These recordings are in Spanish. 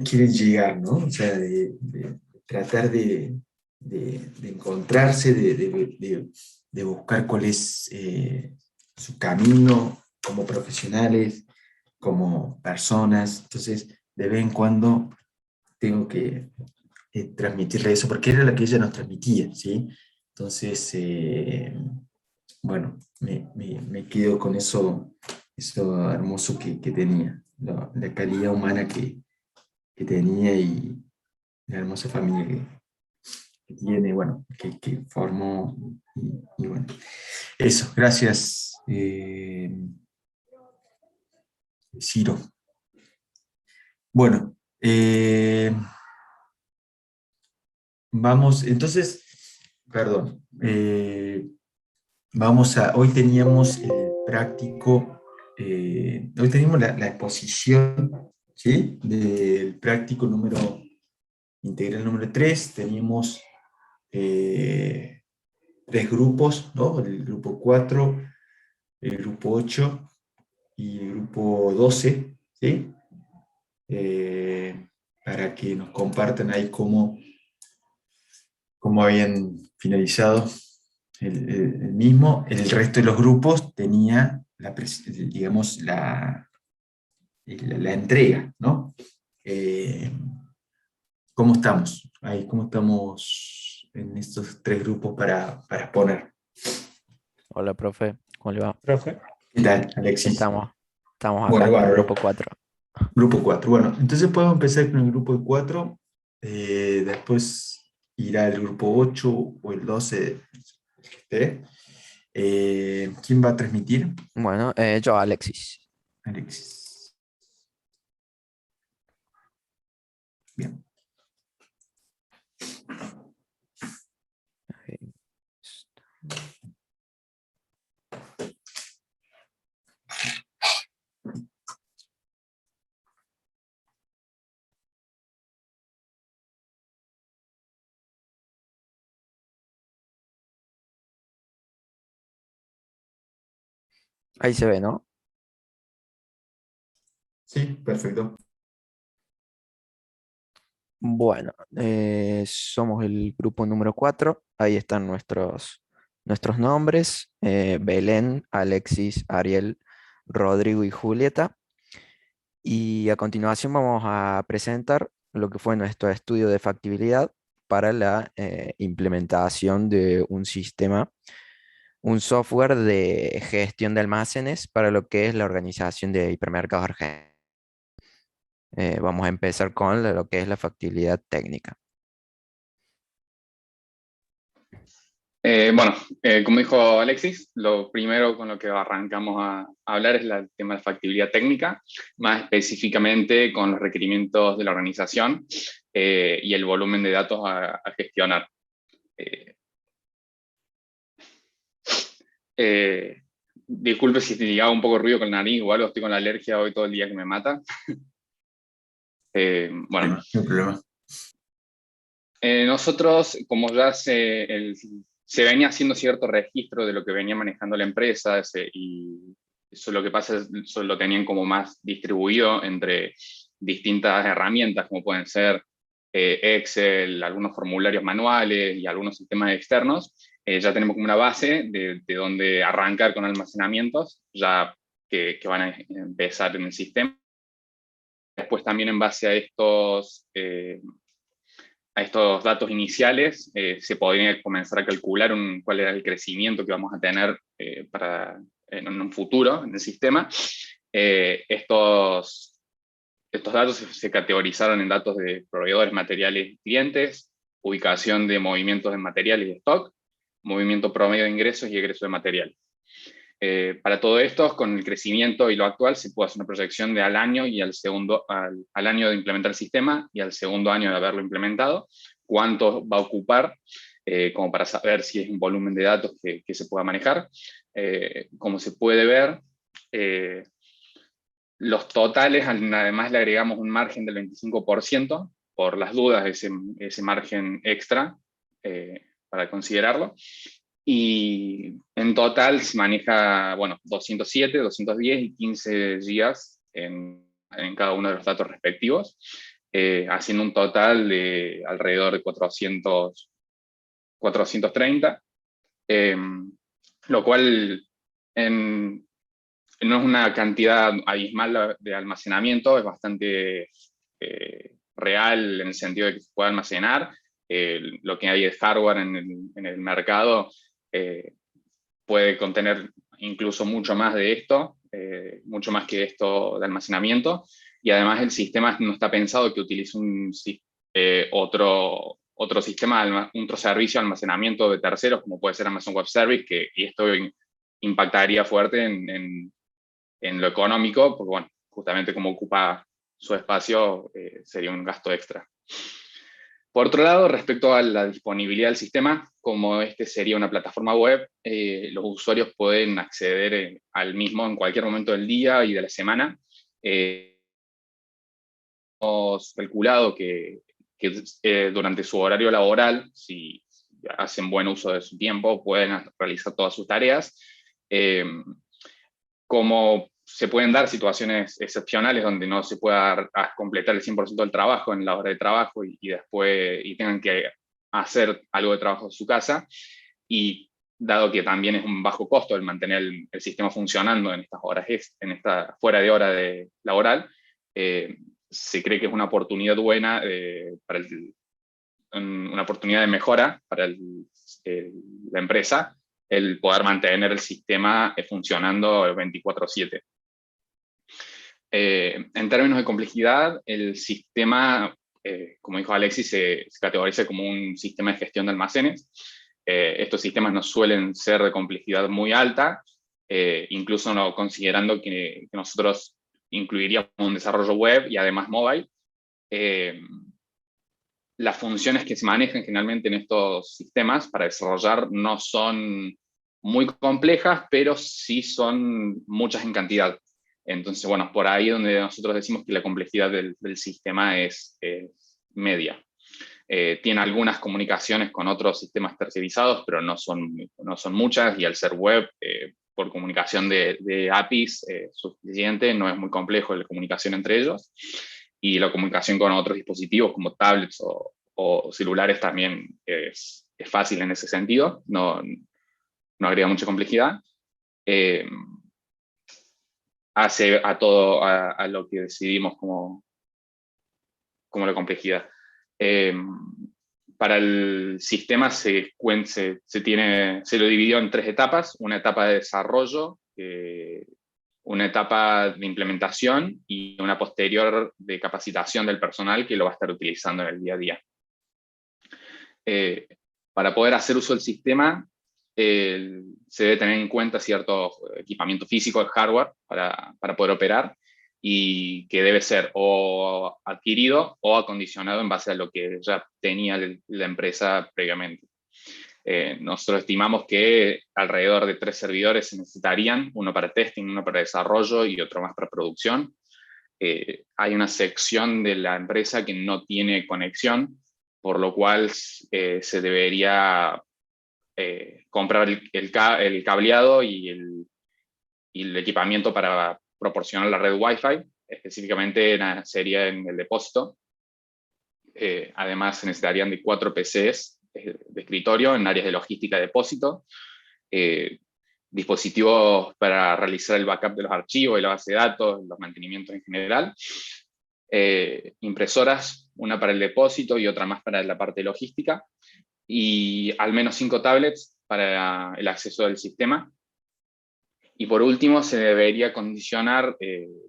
quieren llegar, ¿no? O sea, de tratar de encontrarse, de buscar cuál es su camino como profesionales, como personas. Entonces, de vez en cuando tengo que transmitirle eso, porque era lo que ella nos transmitía, ¿sí? Entonces, bueno, me quedo con eso hermoso que tenía, la calidad humana que tenía y la hermosa familia que tiene, bueno, que formó. Y bueno, eso, gracias, Ciro. Bueno, vamos, entonces, perdón, hoy teníamos el práctico, hoy tenemos la exposición, ¿sí? Del práctico integral número 3. Teníamos eh, tres grupos, ¿no? El grupo 4, el grupo 8 y el grupo 12, ¿sí? Para que nos compartan ahí cómo habían finalizado el mismo. El resto de los grupos tenía, digamos, la entrega, ¿no? Eh, ¿Cómo estamos? Ahí, ¿cómo estamos en estos tres grupos para exponer? Hola, profe, ¿cómo le va? Profe. ¿Qué tal, Alexis? Estamos, estamos Bueno, acá con el bárbaro. grupo 4. Grupo 4. Bueno, entonces podemos empezar con el grupo de 4, después irá el grupo 8 o el 12. ¿Sí? ¿Quién va a transmitir? Bueno, yo, Alexis. Alexis. Bien. Ahí se ve, ¿no? Sí, perfecto. Bueno, somos el grupo número 4. Ahí están nuestros nombres. Belén, Alexis, Ariel, Rodrigo y Julieta. Y a continuación vamos a presentar lo que fue nuestro estudio de factibilidad para la implementación de un sistema, un software de gestión de almacenes para lo que es la organización de hipermercados argentinos. Vamos a empezar con lo que es la factibilidad técnica. Bueno, como dijo Alexis, lo primero con lo que arrancamos a hablar es el tema de factibilidad técnica, más específicamente con los requerimientos de la organización y el volumen de datos a gestionar. Disculpe si hago un poco de ruido con la nariz o algo, estoy con la alergia hoy todo el día que me mata. Bueno, No hay problema. nosotros, como ya se venía haciendo cierto registro de lo que venía manejando la empresa, y eso lo que pasa es eso lo tenían como más distribuido entre distintas herramientas, como pueden ser Excel, algunos formularios manuales y algunos sistemas externos. Ya tenemos como una base de donde arrancar con almacenamientos, ya que van a empezar en el sistema. Después también en base a estos datos iniciales, se podría comenzar a calcular cuál era el crecimiento que vamos a tener en un futuro en el sistema. Estos datos se categorizaron en datos de proveedores, materiales y clientes, ubicación de movimientos de materiales y stock, movimiento promedio de ingresos y egreso de materiales. Para todo esto, con el crecimiento y lo actual, se puede hacer una proyección de al año y al año de implementar el sistema y al segundo año de haberlo implementado, cuánto va a ocupar, como para saber si es un volumen de datos que se pueda manejar. Como se puede ver, los totales, además le agregamos un margen del 25%, por las dudas, ese margen extra, para considerarlo. Y en total se maneja, bueno, 207, 210 y 15 gigas en cada uno de los datos respectivos. haciendo un total de alrededor de 430, lo cual no es una cantidad abismal de almacenamiento, es bastante real en el sentido de que se puede almacenar. Lo que hay de hardware en el mercado puede contener incluso mucho más de esto, mucho más que esto de almacenamiento, y además el sistema no está pensado que utilice otro sistema, otro servicio de almacenamiento de terceros, como puede ser Amazon Web Service, y esto impactaría fuerte en lo económico, porque bueno, justamente como ocupa su espacio, sería un gasto extra. Por otro lado, respecto a la disponibilidad del sistema, como este sería una plataforma web, los usuarios pueden acceder al mismo en cualquier momento del día y de la semana. Hemos calculado que durante su horario laboral, si hacen buen uso de su tiempo, pueden realizar todas sus tareas. Como se pueden dar situaciones excepcionales donde no se pueda completar el 100% del trabajo en la hora de trabajo y después tengan que hacer algo de trabajo en su casa, y dado que también es un bajo costo el mantener el sistema funcionando en estas horas, fuera de hora laboral, se cree que es una oportunidad buena una oportunidad de mejora para la empresa, el poder mantener el sistema funcionando 24/7. En términos de complejidad, el sistema, como dijo Alexis, se categoriza como un sistema de gestión de almacenes. Estos sistemas no suelen ser de complejidad muy alta, incluso no considerando que nosotros incluiríamos un desarrollo web y además mobile. Las funciones que se manejan generalmente en estos sistemas para desarrollar no son muy complejas, pero sí son muchas en cantidad. Entonces, bueno, por ahí donde nosotros decimos que la complejidad del sistema es media. Tiene algunas comunicaciones con otros sistemas tercerizados, pero no son muchas, y al ser web, por comunicación de APIs suficiente, no es muy complejo la comunicación entre ellos. Y la comunicación con otros dispositivos como tablets o celulares también es fácil en ese sentido, no agrega mucha complejidad. Hace a lo que decidimos como la complejidad. Para el sistema se lo dividió en 3 etapas: una etapa de desarrollo, una etapa de implementación y una posterior de capacitación del personal que lo va a estar utilizando en el día a día. Para poder hacer uso del sistema, se debe tener en cuenta cierto equipamiento físico, el hardware, para poder operar, y que debe ser o adquirido o acondicionado en base a lo que ya tenía la empresa previamente. Nosotros estimamos que alrededor de 3 servidores se necesitarían, uno para testing, uno para desarrollo y otro más para producción. Hay una sección de la empresa que no tiene conexión, por lo cual se debería comprar el cableado y el equipamiento para proporcionar la red Wi-Fi, específicamente sería en el depósito. Además, se necesitarían de 4 PCs de escritorio en áreas de logística de depósito, dispositivos para realizar el backup de los archivos y la base de datos, los mantenimientos en general, impresoras, una para el depósito y otra más para la parte logística, y al menos 5 tablets para el acceso del sistema. Y por último, se debería condicionar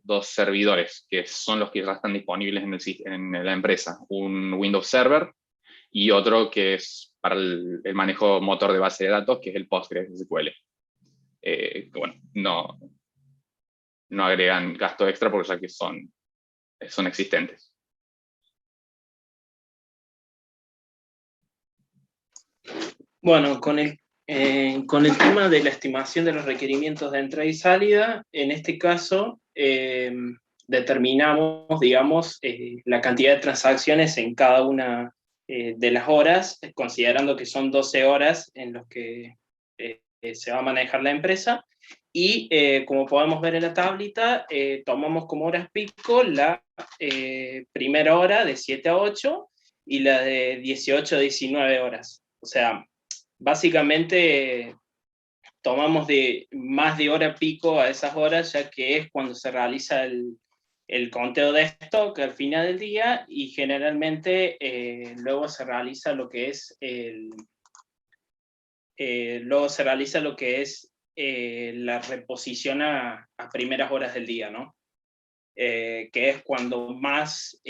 2 servidores, que son los que ya están disponibles en la empresa: un Windows Server y otro que es para el manejo motor de base de datos, que es el PostgreSQL. Bueno, no agregan gasto extra porque ya que son existentes. Bueno, con el tema de la estimación de los requerimientos de entrada y salida, en este caso determinamos, digamos, la cantidad de transacciones en cada una de las horas, considerando que son 12 horas en las que se va a manejar la empresa, Y como podemos ver en la tablita, tomamos como horas pico la primera hora de 7 a 8 y la de 18 a 19 horas. O sea, básicamente tomamos más de hora pico a esas horas, ya que es cuando se realiza el conteo de stock al final del día, y generalmente luego se realiza lo que es la reposición a primeras horas del día, ¿no? Que es cuando más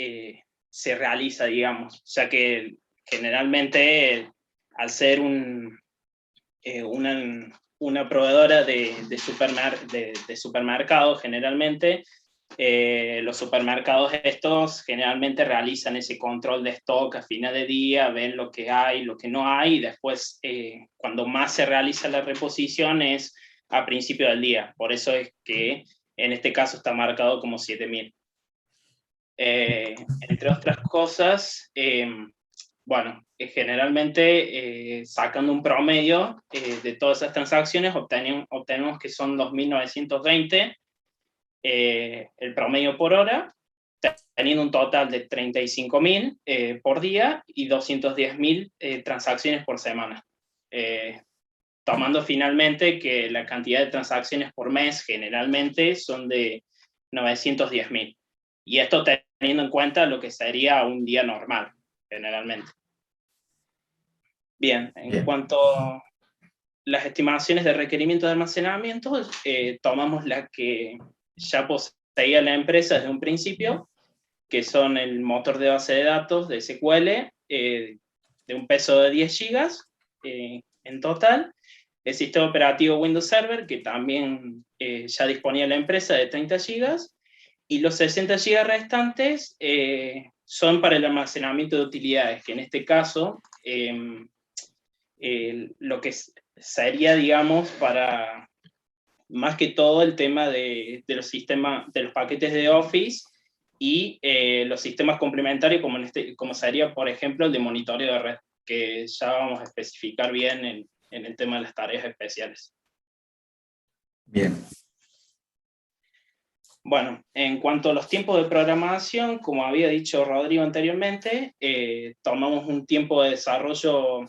se realiza, digamos, ya que generalmente al ser una proveedora de supermercados, generalmente los supermercados estos generalmente realizan ese control de stock a final de día, ven lo que hay, lo que no hay, y después cuando más se realiza la reposición es a principio del día. Por eso es que en este caso está marcado como 7.000. Entre otras cosas, bueno, generalmente sacando un promedio de todas esas transacciones obtenemos que son 2.920 el promedio por hora, teniendo un total de 35.000 por día y 210.000 transacciones por semana. Tomando finalmente que la cantidad de transacciones por mes generalmente son de 910.000. Y esto teniendo en cuenta lo que sería un día normal, generalmente. Bien, en cuanto a las estimaciones de requerimientos de almacenamiento, tomamos las que ya poseía la empresa desde un principio, que son el motor de base de datos de SQL, de un peso de 10 GB en total, el sistema operativo Windows Server, que también ya disponía la empresa, de 30 GB, y los 60 GB restantes son para el almacenamiento de utilidades, que en este caso lo que sería, digamos, para más que todo el tema de los sistemas, de los paquetes de Office y los sistemas complementarios, como sería, por ejemplo, el de monitoreo de red, que ya vamos a especificar bien en el tema de las tareas especiales. Bien. Bueno, en cuanto a los tiempos de programación, como había dicho Rodrigo anteriormente, tomamos un tiempo de desarrollo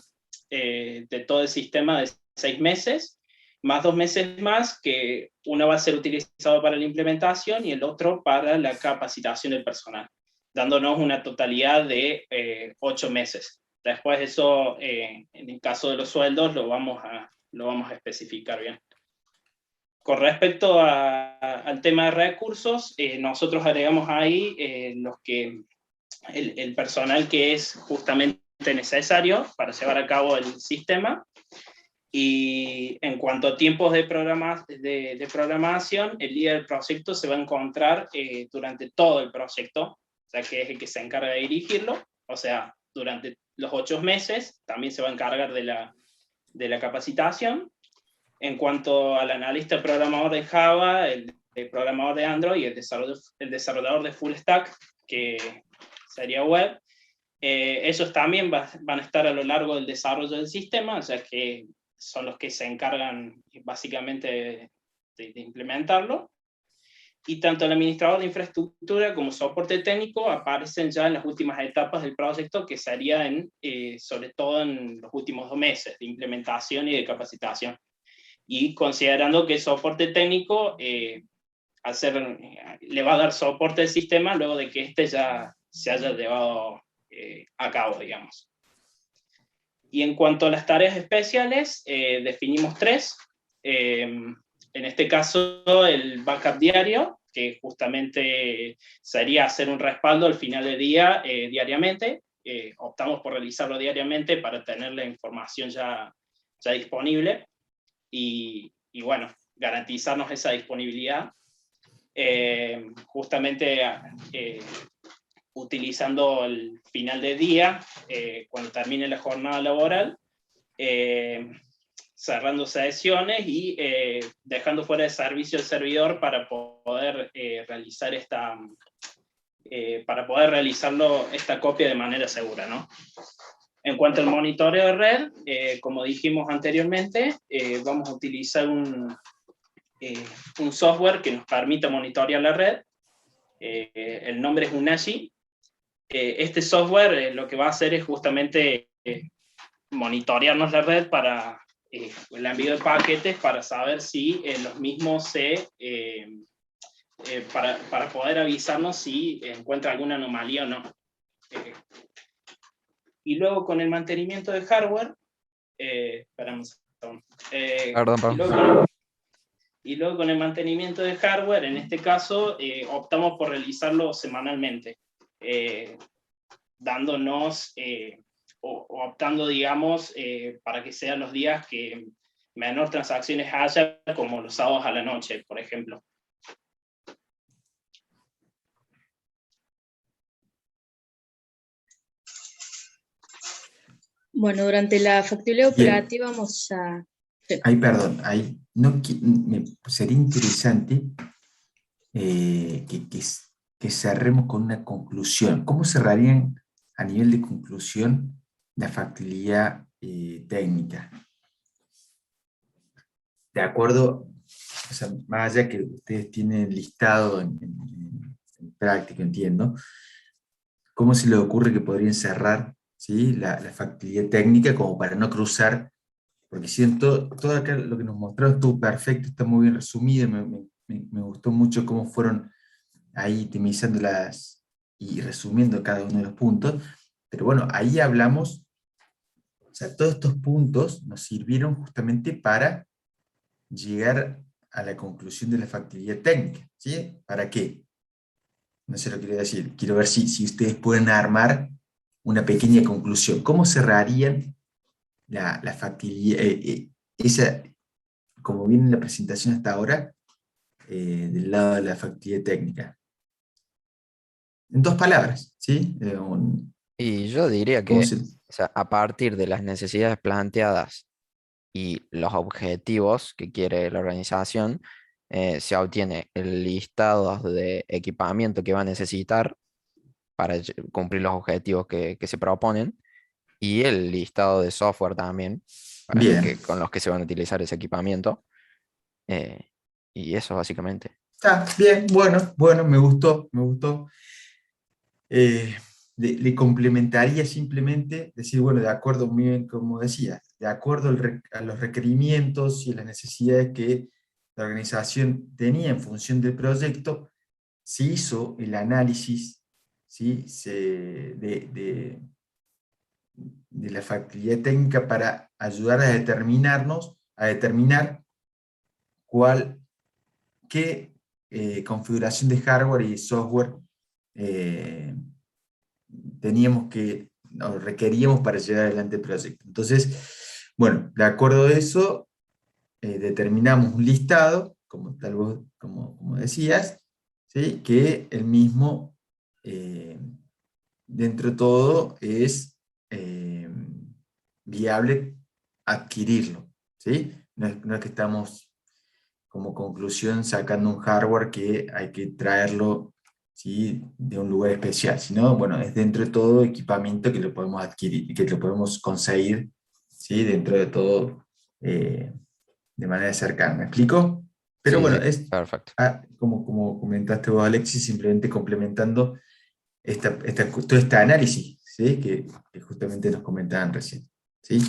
de todo el sistema de 6 meses, más 2 meses más, que uno va a ser utilizado para la implementación y el otro para la capacitación del personal, dándonos una totalidad de 8 meses. Después eso, en el caso de los sueldos, lo vamos a especificar bien. Con respecto al tema de recursos, nosotros agregamos ahí el personal que es justamente necesario para llevar a cabo el sistema. Y en cuanto a tiempos de programación, el líder del proyecto se va a encontrar durante todo el proyecto, o sea, que es el que se encarga de dirigirlo, o sea, durante los 8 meses también se va a encargar de la capacitación. En cuanto al analista programador de Java, el programador de Android y el desarrollador de Full Stack, que sería web, ellos también van a estar a lo largo del desarrollo del sistema, ya que son los que se encargan básicamente de implementarlo. Y tanto el administrador de infraestructura como soporte técnico aparecen ya en las últimas etapas del proyecto, que serían sobre todo en los últimos 2 meses de implementación y de capacitación. Y considerando que el soporte técnico le va a dar soporte al sistema luego de que este ya se haya llevado a cabo, digamos. Y en cuanto a las tareas especiales, definimos 3. En este caso, el backup diario, que justamente sería hacer un respaldo al final del día diariamente. Optamos por realizarlo diariamente para tener la información ya disponible. Y bueno, garantizarnos esa disponibilidad, justamente utilizando el final del día, cuando termine la jornada laboral, cerrando sesiones y dejando fuera de servicio el servidor para poder realizar esta copia de manera segura, ¿no? En cuanto al monitoreo de red, como dijimos anteriormente, vamos a utilizar un un software que nos permita monitorear la red. El nombre es Unashi. Este software lo que va a hacer es justamente monitorearnos la red para el envío de paquetes, para saber si los mismos para poder avisarnos si encuentra alguna anomalía o no. Y luego con el mantenimiento de hardware, esperamos un segundo. Perdón. Y luego con el mantenimiento de hardware, en este caso, optamos por realizarlo semanalmente, dándonos, o optando, digamos, para que sean los días que menor transacciones haya, como los sábados a la noche, por ejemplo. Bueno, durante la factibilidad Bien. operativa vamos a... Sí. Ahí, perdón, ahí no, sería interesante que cerremos con una conclusión. ¿Cómo cerrarían a nivel de conclusión la factibilidad técnica? De acuerdo, o sea, más allá que ustedes tienen listado en práctica, entiendo, ¿cómo se les ocurre que podrían cerrar, ¿sí?, la factibilidad técnica como para no cruzar? Porque siento, todo acá lo que nos mostraron estuvo perfecto, está muy bien resumido, me gustó mucho cómo fueron ahí itemizándolas y resumiendo cada uno de los puntos, pero bueno, ahí hablamos, o sea, todos estos puntos nos sirvieron justamente para llegar a la conclusión de la factibilidad técnica, ¿sí? ¿Para qué? No sé lo que quiero decir, quiero ver si ustedes pueden armar una pequeña conclusión. ¿Cómo cerrarían la factibilidad, esa, como viene en la presentación hasta ahora, del lado de la factibilidad técnica? En 2 palabras, ¿sí? Y yo diría ¿Cómo que, se...? o sea, a partir de las necesidades planteadas y los objetivos que quiere la organización, se obtiene el listado de equipamiento que va a necesitar para cumplir los objetivos que se proponen, y el listado de software también, Bien, con los que se van a utilizar ese equipamiento. Y eso básicamente. está bien, bueno, me gustó. Le complementaría simplemente decir, bueno, de acuerdo, muy bien, como decía, de acuerdo a los requerimientos y las necesidades que la organización tenía en función del proyecto, se hizo el análisis, ¿sí?, de la factibilidad técnica para ayudar a determinar qué configuración de hardware y software requeríamos para llevar adelante el proyecto. Entonces, bueno, de acuerdo a eso, determinamos un listado, como decías, ¿sí?, que el mismo, dentro de todo, es viable adquirirlo, ¿sí? No es que estamos como conclusión sacando un hardware que hay que traerlo, ¿sí?, de un lugar especial, sino, bueno, es dentro de todo equipamiento que lo podemos adquirir, que lo podemos conseguir, ¿sí?, dentro de todo, de manera cercana. ¿Me explico? Pero Sí, bueno, sí, es perfecto. como comentaste vos, Alexis, simplemente complementando todo este análisis, ¿sí?, que justamente nos comentaban recién. ¿Sí?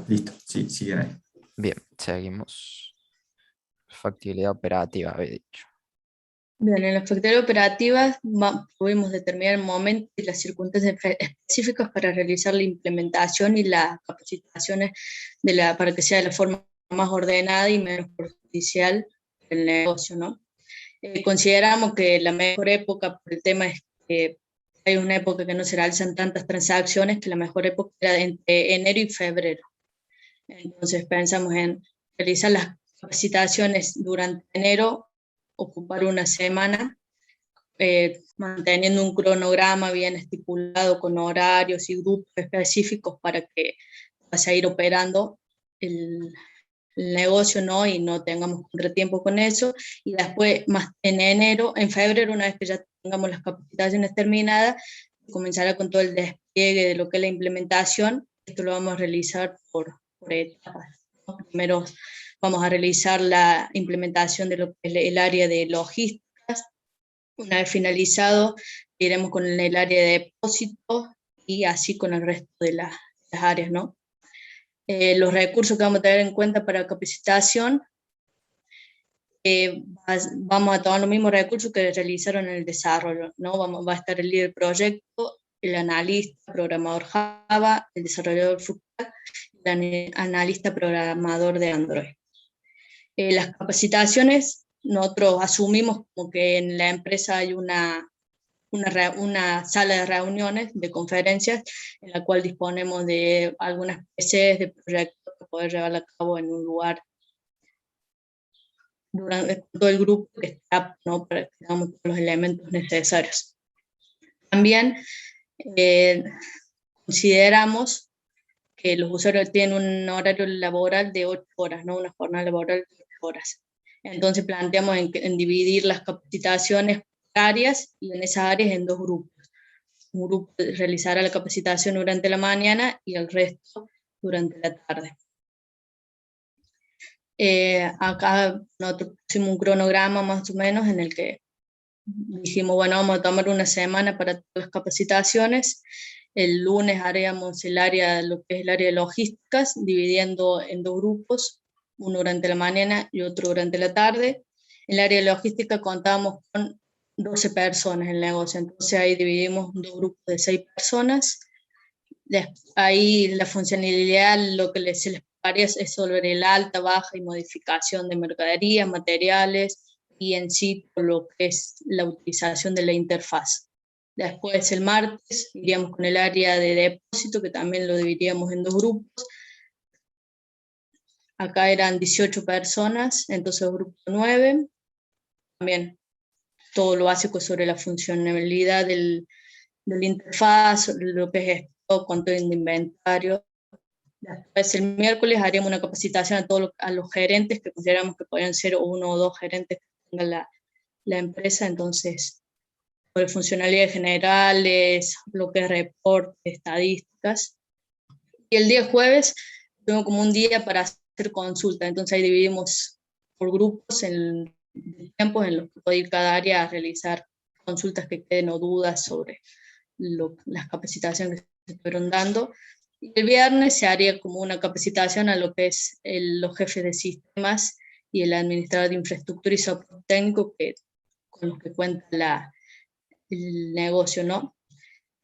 Listo, sí, siguen ahí. Bien, seguimos. Factibilidad operativa, había dicho. Bien, en las factibilidades operativas pudimos determinar el momento y las circunstancias específicas para realizar la implementación y las capacitaciones para que sea de la forma más ordenada y menos perjudicial el negocio, ¿no? Consideramos que la mejor época, por el tema es que hay una época que no se realizan tantas transacciones, que la mejor época era entre enero y febrero. Entonces pensamos en realizar las capacitaciones durante enero, ocupar una semana, manteniendo un cronograma bien estipulado con horarios y grupos específicos para que vaya a ir operando el negocio, ¿no?, y no tengamos contratiempo con eso. Y después, más en febrero, una vez que ya tengamos las capacitaciones terminadas, comenzará con todo el despliegue de lo que es la implementación. Esto lo vamos a realizar por etapas, ¿no? Primero vamos a realizar la implementación de lo que es el área de logísticas. Una vez finalizado, iremos con el área de depósitos y así con el resto de las áreas, ¿no? Los recursos que vamos a tener en cuenta para capacitación, vamos a tomar los mismos recursos que realizaron en el desarrollo, ¿no? Va a estar el líder del proyecto, el analista, programador Java, el desarrollador Full y el analista programador de Android. Las capacitaciones, nosotros asumimos como que en la empresa hay una sala de reuniones, de conferencias, en la cual disponemos de algunas PCs de proyectos para poder llevar a cabo en un lugar durante todo el grupo que está, ¿no? Para que tengamos todos los elementos necesarios. También consideramos que los usuarios tienen un horario laboral de 8 horas, ¿no? Una jornada laboral de 8 horas. Entonces planteamos en dividir las capacitaciones por áreas y en esas áreas en 2 grupos. Un grupo realizará la capacitación durante la mañana y el resto durante la tarde. Acá nosotros pusimos un cronograma más o menos en el que dijimos, bueno, vamos a tomar una semana para todas las capacitaciones. El lunes haríamos lo que es el área de logísticas, dividiendo en 2 grupos, uno durante la mañana y otro durante la tarde. En el área de logística contábamos con 12 personas en el negocio, entonces ahí dividimos 2 grupos de 6 personas. Ahí la funcionalidad, lo que se les pagaría es sobre el alta, baja y modificación de mercaderías, materiales, y en sí por lo que es la utilización de la interfaz. Después el martes iríamos con el área de depósito, que también lo dividiríamos en 2 grupos. Acá eran 18 personas, entonces grupo 9. También todo lo básico sobre la funcionalidad del interfaz, lo que es stock, control de inventario. Después el miércoles haríamos una capacitación a los gerentes, que consideramos que podrían ser 1 o 2 gerentes que tenga la empresa, entonces sobre funcionalidades generales, lo que es reportes, estadísticas. Y el día jueves tengo como un día para hacer consulta, entonces ahí dividimos por grupos de tiempos en los que puede ir cada área a realizar consultas que queden o dudas sobre las capacitaciones que se estuvieron dando. Y el viernes se haría como una capacitación a lo que es los jefes de sistemas y el administrador de infraestructura y soporte técnico con los que cuenta el negocio, ¿no?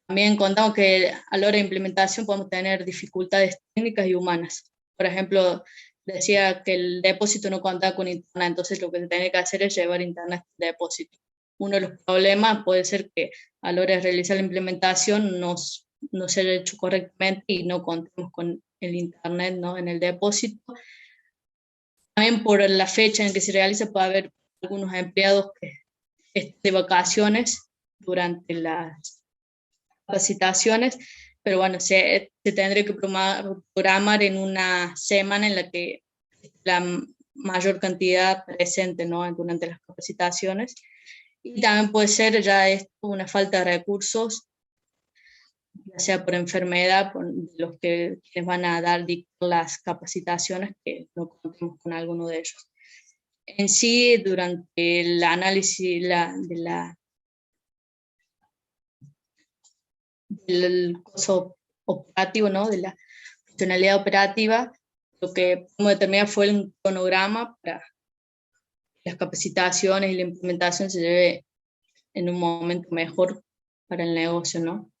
También contamos que a la hora de implementación podemos tener dificultades técnicas y humanas. Por ejemplo, decía que el depósito no contaba con internet, entonces lo que se tiene que hacer es llevar internet al depósito. Uno de los problemas puede ser que a la hora de realizar la implementación no se haya hecho correctamente y no contemos con el internet, ¿no? En el depósito. También por la fecha en que se realiza puede haber algunos empleados que estén de vacaciones durante las capacitaciones, pero bueno, se tendría que programar en una semana en la que la mayor cantidad presente, ¿no? Durante las capacitaciones. Y también puede ser ya esto una falta de recursos, ya sea por enfermedad, por los que les van a dar las capacitaciones, que no contemos con alguno de ellos. En sí, durante el análisis del costo operativo, ¿no? De la funcionalidad operativa, lo que podemos determinar fue un cronograma para las capacitaciones y la implementación se lleve en un momento mejor para el negocio, ¿no?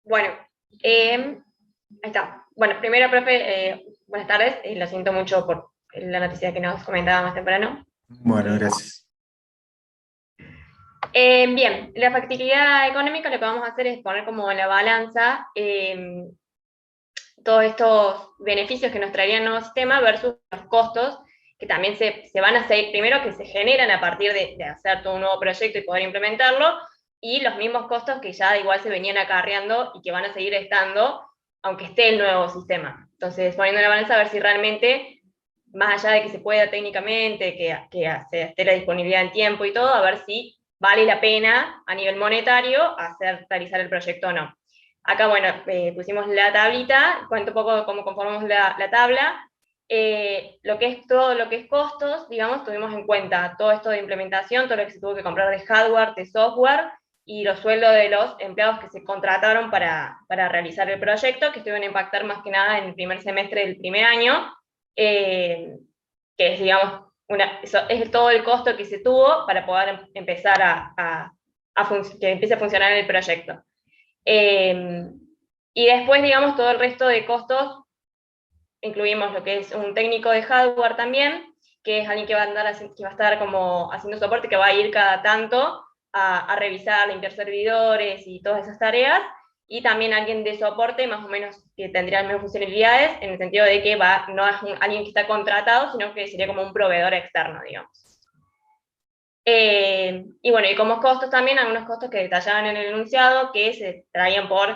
Bueno, ahí está. Bueno, primero, profe, buenas tardes. Lo siento mucho por la noticia que nos comentaba más temprano. Bueno, gracias. Bien, la factibilidad económica lo que vamos a hacer es poner como en la balanza todos estos beneficios que nos traería el nuevo sistema versus los costos que también se van a seguir, primero que se generan a partir de hacer todo un nuevo proyecto y poder implementarlo, y los mismos costos que ya igual se venían acarreando y que van a seguir estando, aunque esté el nuevo sistema. Entonces, poniendo en la balanza a ver si realmente, más allá de que se pueda técnicamente, que esté la disponibilidad en tiempo y todo, a ver si vale la pena a nivel monetario realizar el proyecto o no. Acá, bueno, pusimos la tablita, cuento un poco cómo conformamos la tabla. Lo que es todo lo que es costos, digamos, tuvimos en cuenta todo esto de implementación, todo lo que se tuvo que comprar de hardware, de software, y los sueldos de los empleados que se contrataron para realizar el proyecto, que estuvieron a impactar más que nada en el primer semestre del primer año, que es, digamos, es todo el costo que se tuvo para poder empezar que empiece a funcionar el proyecto. Y después, digamos, todo el resto de costos, incluimos lo que es un técnico de hardware también, que es alguien que va a estar como haciendo soporte, que va a ir cada tanto a revisar, limpiar servidores y todas esas tareas, y también alguien de soporte, más o menos, que tendría las mismas funcionalidades, en el sentido de que no es alguien que está contratado, sino que sería como un proveedor externo, digamos. Y bueno, y como costos también, algunos costos que detallaban en el enunciado, que se traían por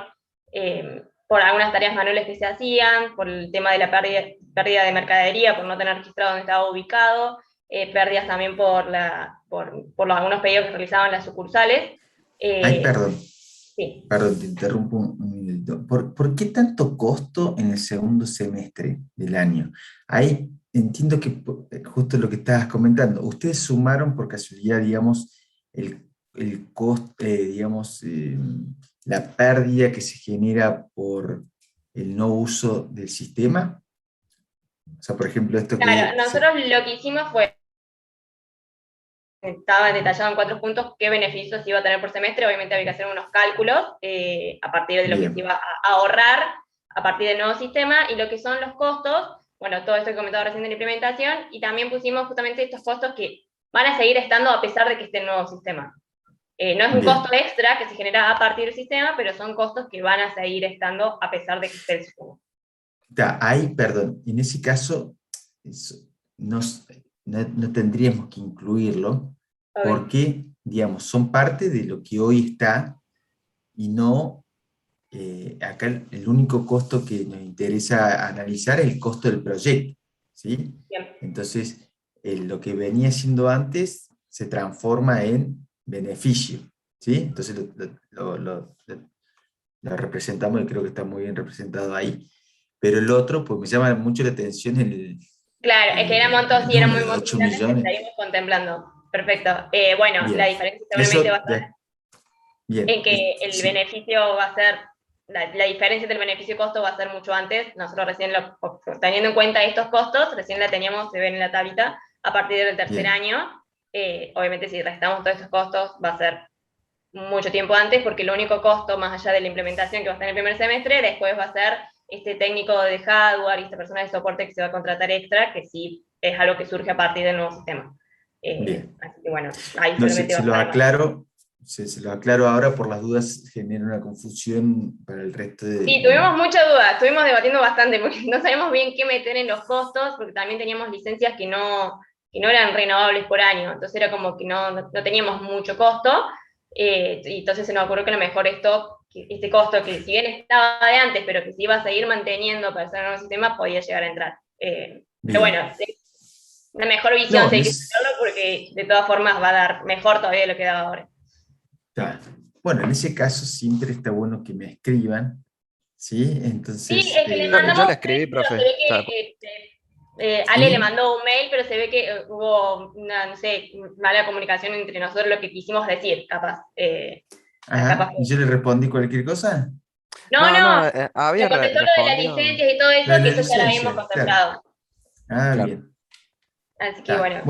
algunas tareas manuales que se hacían, por el tema de la pérdida de mercadería, por no tener registrado dónde estaba ubicado, pérdidas también por algunos pedidos que realizaban las sucursales. Ay, perdón. Sí. Perdón, te interrumpo un minuto. ¿Por qué tanto costo en el segundo semestre del año? Ahí entiendo que justo lo que estabas comentando, ustedes sumaron por casualidad, digamos, el costo, digamos, la pérdida que se genera por el no uso del sistema. O sea, por ejemplo, esto Claro, que... nosotros lo que hicimos fue, estaba detallado en 4 puntos qué beneficios iba a tener por semestre. Obviamente había que hacer unos cálculos a partir de lo que se iba a ahorrar a partir del nuevo sistema, y lo que son los costos, bueno, todo esto que comentaba recién de la implementación, y también pusimos justamente estos costos que van a seguir estando a pesar de que esté el nuevo sistema. No es un costo extra que se genera a partir del sistema, pero son costos que van a seguir estando a pesar de que esté el sistema. Ahí, perdón, en ese caso no tendríamos que incluirlo, porque, digamos, son parte de lo que hoy está, y no, acá el único costo que nos interesa analizar es el costo del proyecto, ¿sí? Bien. Entonces, lo que venía siendo antes se transforma en beneficio, ¿sí? Entonces lo representamos, y creo que está muy bien representado ahí. Pero el otro, pues me llama mucho la atención Claro, es que eran montos, sí, eran muy de 8 grandes que millones. estaríamos contemplando. Perfecto. Bueno, Bien. la diferencia seguramente Eso, va a estar bien. en que el Sí. beneficio va a ser, la diferencia entre el beneficio y costo va a ser mucho antes. Nosotros recién, teniendo en cuenta estos costos, recién la teníamos, se ven en la tablita, a partir del tercer año. Obviamente si restamos todos estos costos va a ser mucho tiempo antes, porque el único costo, más allá de la implementación que va a estar en el primer semestre, después va a ser este técnico de hardware y esta persona de soporte que se va a contratar extra, que sí es algo que surge a partir del nuevo sistema. Así que bueno, ahí solamente va a estar aclaro. Se lo aclaro ahora, por las dudas genera una confusión para el resto de... Sí, tuvimos muchas dudas, estuvimos debatiendo bastante, porque no sabíamos bien qué meter en los costos, porque también teníamos licencias que no eran renovables por año, entonces era como que no teníamos mucho costo, y entonces se nos ocurrió que lo mejor este costo, que si bien estaba de antes, pero que se iba a seguir manteniendo para hacer un nuevo sistema, podía llegar a entrar. Pero bueno, una mejor visión hay que hacerlo, porque de todas formas va a dar mejor todavía de lo que daba ahora. Claro. Bueno, en ese caso siempre está bueno que me escriban, ¿sí? Entonces... Sí, es que le mandamos. Yo la escribí, profe. Se ve que Ale le mandó un mail, pero se ve que hubo una, no sé, mala comunicación entre nosotros, lo que quisimos decir, capaz. Ajá, ¿y yo le respondí cualquier cosa? No, había me contestó lo de las licencias y todo eso, que eso ya lo habíamos contemplado. Claro. Bien. Bien. Así que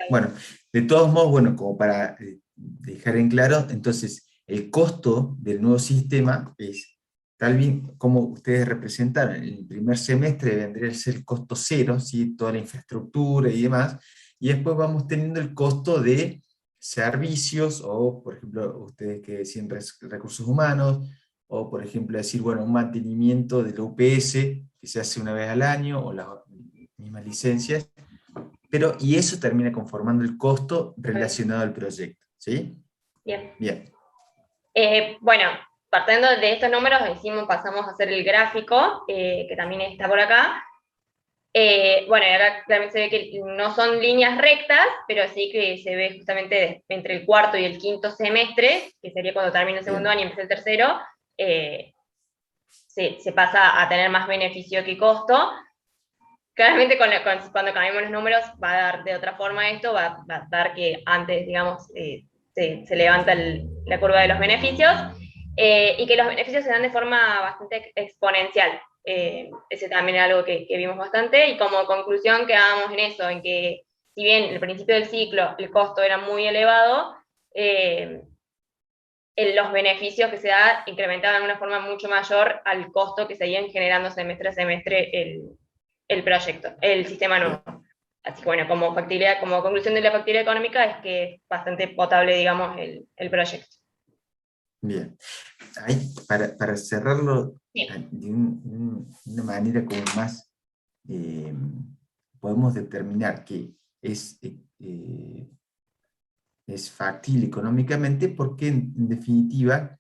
Bueno, de todos modos, bueno, como para dejar en claro, entonces, el costo del nuevo sistema es, tal bien como ustedes representaron, en el primer semestre vendría a ser el costo cero, ¿sí? Toda la infraestructura y demás, y después vamos teniendo el costo de servicios, o por ejemplo, ustedes que decían recursos humanos, o por ejemplo decir, bueno, un mantenimiento de la UPS que se hace una vez al año, o las mismas licencias, y eso termina conformando el costo relacionado al proyecto, ¿sí? Bien. Bueno, partiendo de estos números, pasamos a hacer el gráfico, que también está por acá. Bueno, y acá claramente se ve que no son líneas rectas, pero sí que se ve justamente entre el cuarto y el quinto semestre, que sería cuando termina el segundo año y empieza el tercero, se pasa a tener más beneficio que costo. Claramente cuando cambiamos los números va a dar de otra forma esto, va a dar que antes, digamos, se levanta la curva de los beneficios, y que los beneficios se dan de forma bastante exponencial. Ese también es algo que vimos bastante, y como conclusión quedábamos en eso, en que si bien al principio del ciclo el costo era muy elevado, los beneficios que se da incrementaban de una forma mucho mayor al costo que seguían generando semestre a semestre el proyecto, el sistema nuevo. Así que bueno, como conclusión de la factibilidad económica es que es bastante potable, digamos, el proyecto. Bien. Ahí, para cerrarlo Sí. de una manera como más, podemos determinar que es factible económicamente porque en definitiva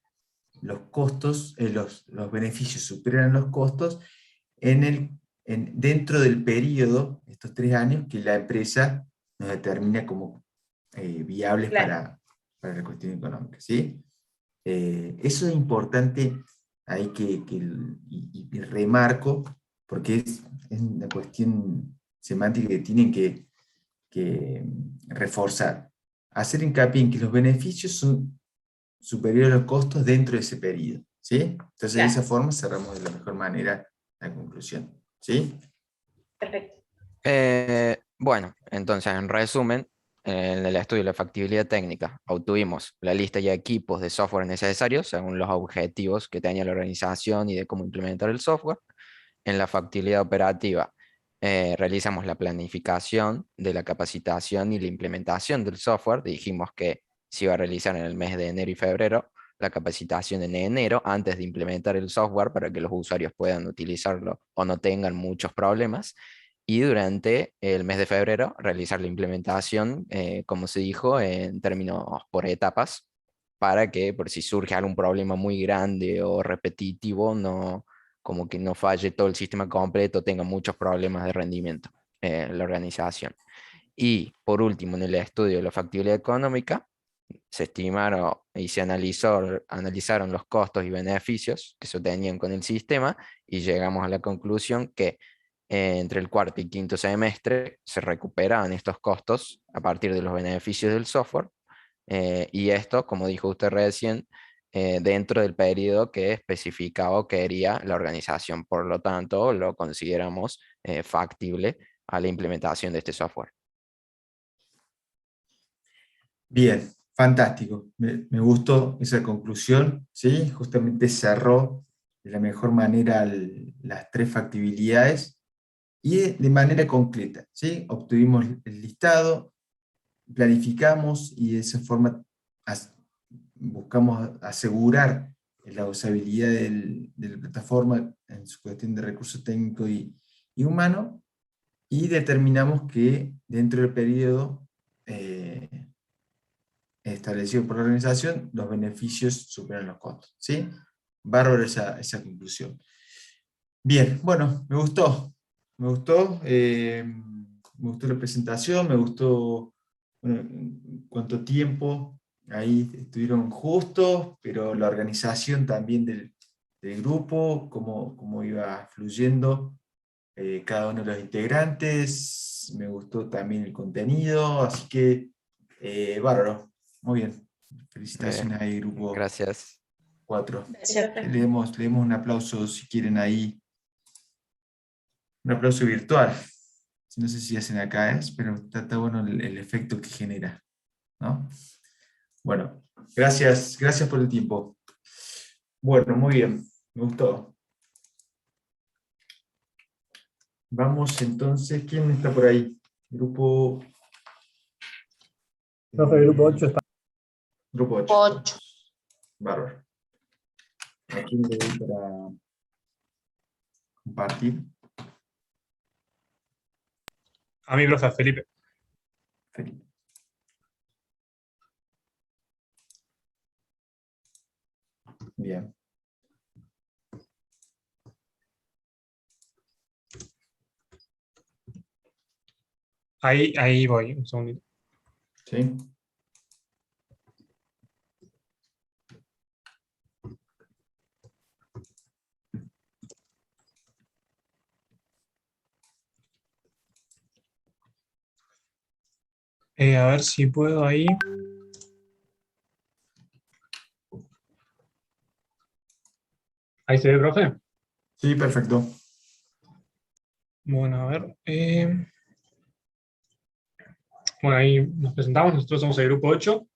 los costos, los beneficios superan los costos dentro del periodo, estos 3 años, que la empresa nos determina como viables Claro. para la cuestión económica. ¿Sí? Eso es importante ahí y remarco, porque es una cuestión semántica que tienen que reforzar. Hacer hincapié en que los beneficios son superiores a los costos dentro de ese periodo. ¿Sí? Entonces, de esa forma cerramos de la mejor manera la conclusión. ¿Sí? Perfecto. Bueno, entonces, en resumen, en el estudio de la factibilidad técnica obtuvimos la lista y equipos de software necesarios según los objetivos que tenía la organización y de cómo implementar el software. En la factibilidad operativa realizamos la planificación de la capacitación y la implementación del software. Dijimos que se iba a realizar en el mes de enero y febrero, la capacitación en enero antes de implementar el software para que los usuarios puedan utilizarlo o no tengan muchos problemas. Y durante el mes de febrero realizar la implementación, como se dijo, en términos por etapas, para que por si surge algún problema muy grande o repetitivo, no, como que no falle todo el sistema completo, tenga muchos problemas de rendimiento la organización. Y por último, en el estudio de la factibilidad económica, se estimaron y analizaron los costos y beneficios que se obtenían con el sistema, y llegamos a la conclusión que entre el cuarto y quinto semestre se recuperaban estos costos a partir de los beneficios del software, y esto, como dijo usted recién, dentro del periodo que especificaba o quería la organización. Por lo tanto, lo consideramos factible a la implementación de este software. Bien, fantástico. Me gustó esa conclusión, ¿sí? Justamente cerró de la mejor manera las 3 factibilidades y de manera concreta, ¿sí? Obtuvimos el listado, planificamos y de esa forma buscamos asegurar la usabilidad de la plataforma en su cuestión de recursos técnicos y humanos, y determinamos que dentro del periodo establecido por la organización, los beneficios superan los costos. ¿Sí? Bárbaro esa conclusión. Bien, bueno, me gustó la presentación, me gustó cuánto tiempo ahí estuvieron justos, pero la organización también del grupo, cómo iba fluyendo cada uno de los integrantes, me gustó también el contenido, así que bárbaro, muy bien. Felicitaciones ahí, grupo Gracias. 4. Gracias. Le demos un aplauso si quieren ahí, un aplauso virtual. No sé si hacen acá, pero está bueno el efecto que genera, ¿no? Bueno, gracias por el tiempo. Bueno, muy bien, me gustó. Vamos entonces, ¿quién está por ahí? Grupo... Profe, grupo 8 está. Grupo 8. 8. Bárbaro. ¿A quién le doy para compartir? A mí, profe, Felipe. Felipe. Bien. Ahí voy, un segundito. ¿Sí? A ver si puedo ahí. ¿Ahí se ve, profe? Sí, perfecto. Bueno, a ver. Bueno, ahí nos presentamos, nosotros somos el grupo 8.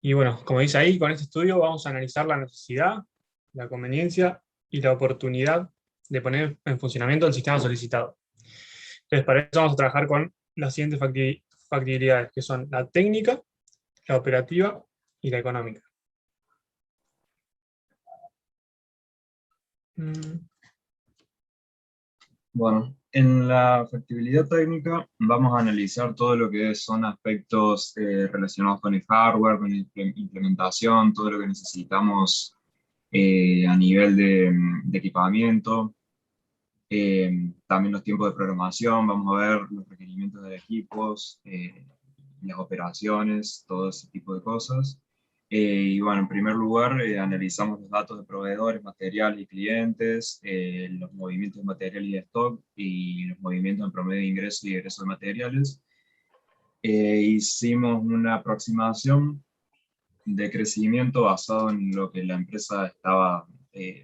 Y bueno, como dice ahí, con este estudio vamos a analizar la necesidad, la conveniencia y la oportunidad de poner en funcionamiento el sistema solicitado. Entonces, para eso vamos a trabajar con las siguientes factibilidades, que son la técnica, la operativa y la económica. Bueno, en la factibilidad técnica vamos a analizar todo lo que son aspectos relacionados con el hardware, con la implementación, todo lo que necesitamos a nivel de equipamiento. También los tiempos de programación, vamos a ver los requerimientos de equipos, las operaciones, todo ese tipo de cosas. Y bueno, en primer lugar, analizamos los datos de proveedores, materiales y clientes, los movimientos de material y de stock, y los movimientos en promedio de ingreso y egreso de materiales. Hicimos una aproximación de crecimiento basado en lo que la empresa estaba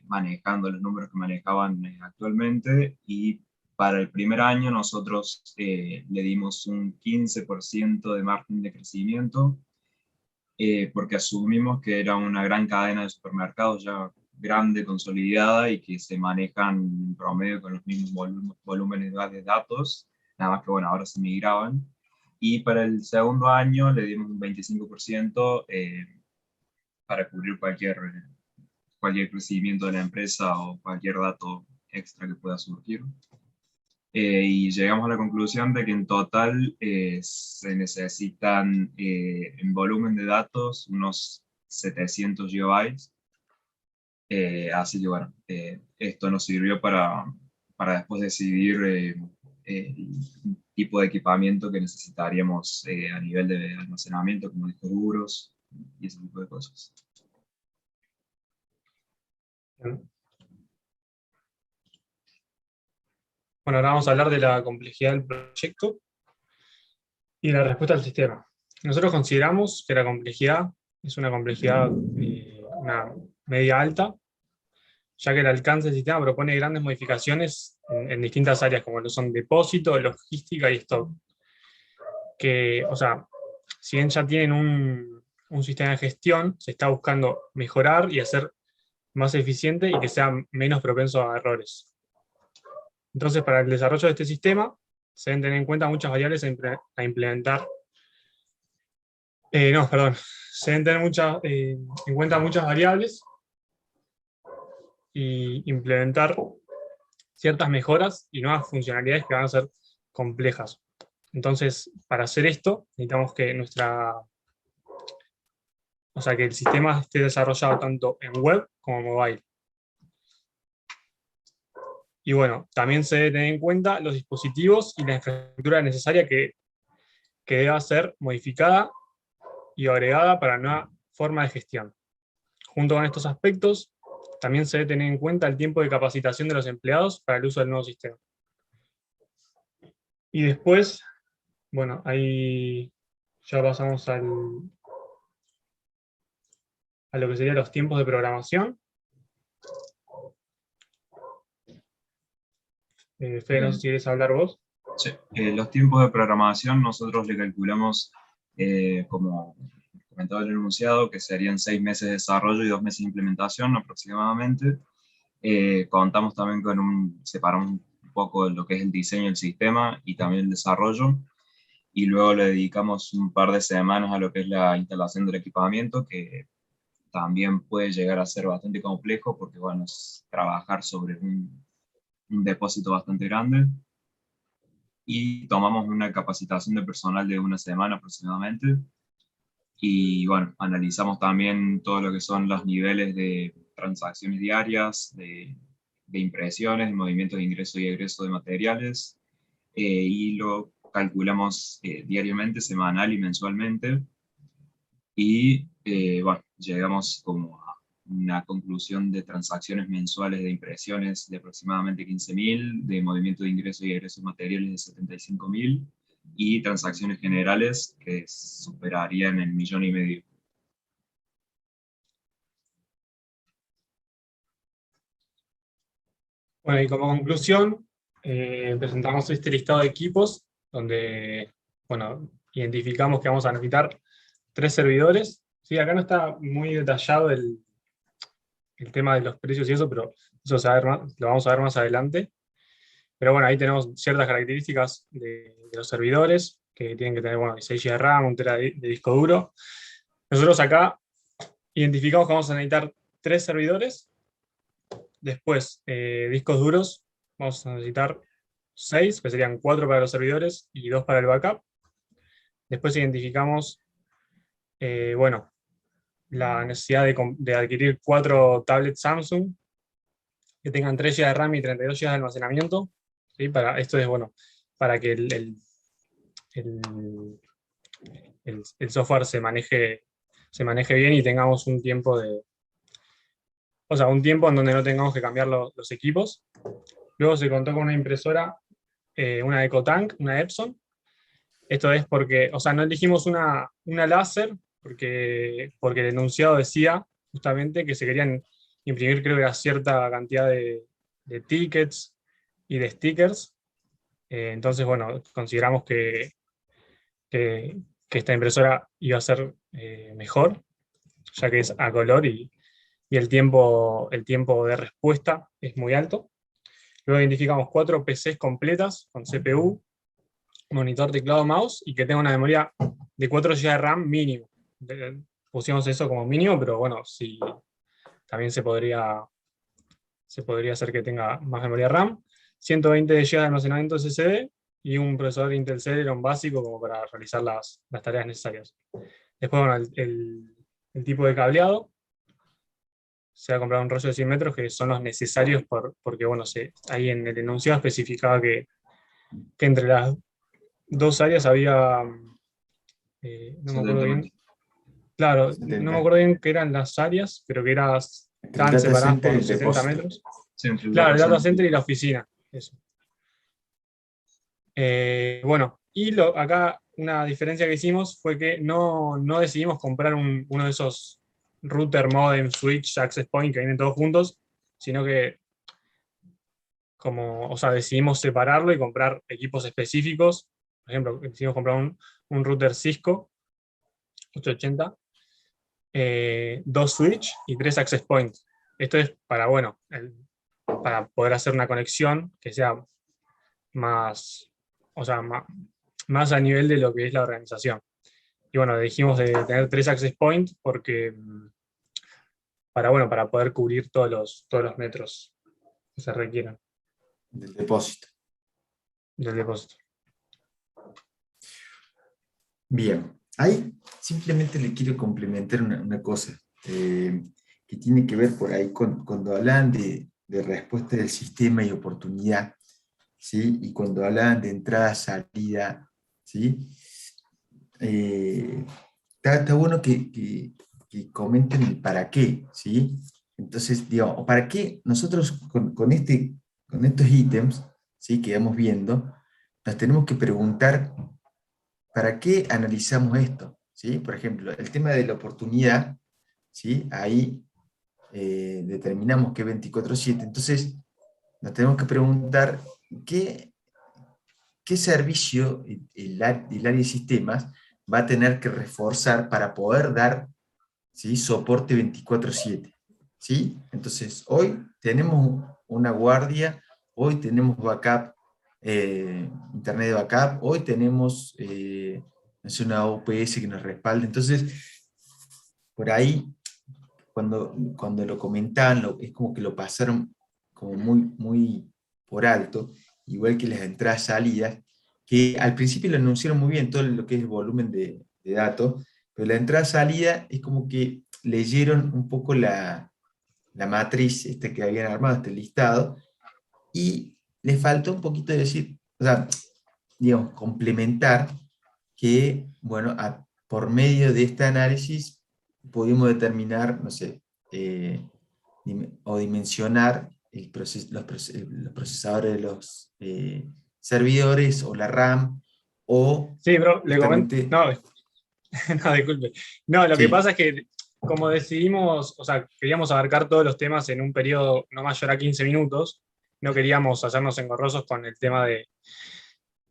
manejando, los números que manejaban actualmente, y para el primer año nosotros le dimos un 15% de margen de crecimiento, porque asumimos que era una gran cadena de supermercados ya grande, consolidada, y que se manejan en promedio con los mismos volúmenes de datos, nada más que bueno, ahora se migraban. Y para el segundo año le dimos un 25% para cubrir cualquier crecimiento de la empresa o cualquier dato extra que pueda surgir. Y llegamos a la conclusión de que en total se necesitan en volumen de datos unos 700 gigabytes. Así que bueno, esto nos sirvió para después decidir el tipo de equipamiento que necesitaríamos a nivel de almacenamiento, como discos duros y ese tipo de cosas. Bueno, ahora vamos a hablar de la complejidad del proyecto y la respuesta al sistema. Nosotros consideramos que la complejidad es una complejidad una media alta, ya que el alcance del sistema propone grandes modificaciones en distintas áreas, como lo son depósito, logística y stock. Que, o sea, si bien ya tienen un sistema de gestión, se está buscando mejorar y hacer más eficiente y que sea menos propenso a errores. Entonces, para el desarrollo de este sistema, se deben tener en cuenta muchas variables a implementar. Se deben tener en cuenta muchas variables y implementar ciertas mejoras y nuevas funcionalidades que van a ser complejas. Entonces, para hacer esto, necesitamos que que el sistema esté desarrollado tanto en web como mobile. Y bueno, también se debe tener en cuenta los dispositivos y la infraestructura necesaria que deba ser modificada y agregada para una nueva forma de gestión. Junto con estos aspectos, también se debe tener en cuenta el tiempo de capacitación de los empleados para el uso del nuevo sistema. Y después, bueno, ahí ya pasamos a lo que serían los tiempos de programación. Fede, no sé si quieres hablar vos. Sí, los tiempos de programación nosotros le calculamos, como comentaba el enunciado, que serían 6 meses de desarrollo y 2 meses de implementación aproximadamente. Contamos también separamos un poco lo que es el diseño del sistema y también el desarrollo, y luego le dedicamos un par de semanas a lo que es la instalación del equipamiento, que también puede llegar a ser bastante complejo, porque bueno, es trabajar sobre un depósito bastante grande. Y tomamos una capacitación de personal de una semana aproximadamente. Y bueno, analizamos también todo lo que son los niveles de transacciones diarias, de impresiones, de movimientos de ingreso y egreso de materiales, y lo calculamos diariamente, semanal y mensualmente, y bueno, llegamos como a una conclusión de transacciones mensuales de impresiones de aproximadamente 15.000, de movimiento de ingresos y egresos materiales de 75.000, y transacciones generales que superarían el 1,5 millones. Bueno, y como conclusión, presentamos este listado de equipos, donde, bueno, identificamos que vamos a necesitar 3 servidores. Sí, acá no está muy detallado el tema de los precios y eso, pero eso lo vamos a ver más adelante. Pero bueno, ahí tenemos ciertas características de los servidores, que tienen que tener, bueno, 16 GB de RAM, 1 TB de disco duro. Nosotros acá identificamos que vamos a necesitar 3 servidores. Después, discos duros, vamos a necesitar 6, que serían 4 para los servidores y 2 para el backup. Después identificamos, bueno, la necesidad de adquirir 4 tablets Samsung que tengan 3 GB de RAM y 32 GB de almacenamiento. ¿Sí? Esto es, bueno, para que el software se maneje bien y tengamos un tiempo un tiempo en donde no tengamos que cambiar los equipos. Luego se contó con una impresora, una EcoTank, una Epson. Esto es porque, no elegimos una láser, porque el enunciado decía justamente que se querían imprimir, creo que era cierta cantidad de tickets y de stickers. Entonces, bueno, consideramos que esta impresora iba a ser mejor, ya que es a color y el tiempo de respuesta es muy alto. Luego identificamos 4 PCs completas con CPU, monitor, teclado, mouse, y que tenga una memoria de 4 GB de RAM mínimo. Pusimos eso como mínimo, pero bueno, sí, también se podría hacer que tenga más memoria RAM. 120 GB de almacenamiento SSD y un procesador Intel Celeron básico como para realizar las tareas necesarias. Después, bueno, el tipo de cableado. Se va a comprar un rollo de 100 metros, que son los necesarios porque, bueno, ahí en el enunciado especificaba que entre las 2 áreas había, no me acuerdo bien, claro, 70. no me acuerdo bien qué eran las áreas, pero que estaban separadas por 70 metros. Sí, entre el Claro, el data data center center y la oficina, eso. Bueno, y acá una diferencia que hicimos fue que no decidimos comprar uno de esos router, modem, switch, access point que vienen todos juntos, sino que decidimos separarlo y comprar equipos específicos. Por ejemplo, decidimos comprar un router Cisco 880, 2 switch y 3 access point. Esto es para, bueno, para poder hacer una conexión que sea más a nivel de lo que es la organización. Y bueno, dijimos de tener 3 access point porque para poder cubrir todos los metros que se requieran Del depósito. del depósito. Bien, ahí simplemente le quiero complementar una cosa que tiene que ver por ahí cuando hablan de respuesta del sistema y oportunidad, ¿sí? Y cuando hablan de entrada, salida, ¿sí? Está bueno que comenten el para qué, ¿sí? Entonces, digamos, ¿para qué nosotros con estos ítems, ¿sí? Que vamos viendo, nos tenemos que preguntar ¿para qué analizamos esto? ¿Sí? Por ejemplo, el tema de la oportunidad, ¿sí? Ahí determinamos que es 24/7, entonces nos tenemos que preguntar qué servicio el área de sistemas va a tener que reforzar para poder dar, ¿sí? Soporte 24/7. ¿Sí? Entonces, hoy tenemos una guardia, hoy tenemos backup, internet de backup, hoy tenemos una OPS que nos respalda. Entonces, por ahí, cuando lo comentaban, es como que lo pasaron como muy por alto, igual que las entradas-salidas, que al principio lo anunciaron muy bien, todo lo que es el volumen de datos, pero la entrada-salida es como que leyeron un poco la matriz que habían armado, este listado, y les faltó un poquito de decir, o sea, digamos, complementar que, bueno, por medio de este análisis pudimos determinar, no sé, o dimensionar los procesadores de los servidores o la RAM, o Sí, bro, le comento. justamente... No, no, disculpe. No, lo que Sí, pasa es que como decidimos, o sea, queríamos abarcar todos los temas en un periodo no mayor a 15 minutos, no queríamos hacernos engorrosos con el tema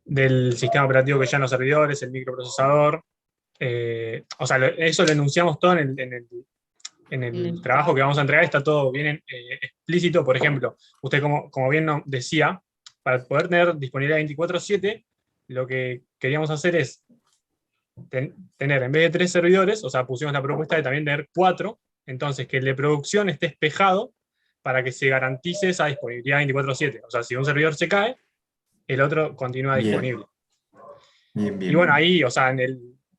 del sistema operativo que ya en los servidores, el microprocesador. O sea, eso lo enunciamos todo en el trabajo que vamos a entregar, está todo bien explícito. Por ejemplo, usted como bien decía, para poder tener disponibilidad 24/7, lo que queríamos hacer es tener, en vez de 3 servidores, o sea, pusimos la propuesta de también tener 4, entonces que el de producción esté espejado para que se garantice esa disponibilidad 24/7. O sea, si un servidor se cae, el otro continúa bien, disponible. bien, Y bueno, bien. ahí, o sea,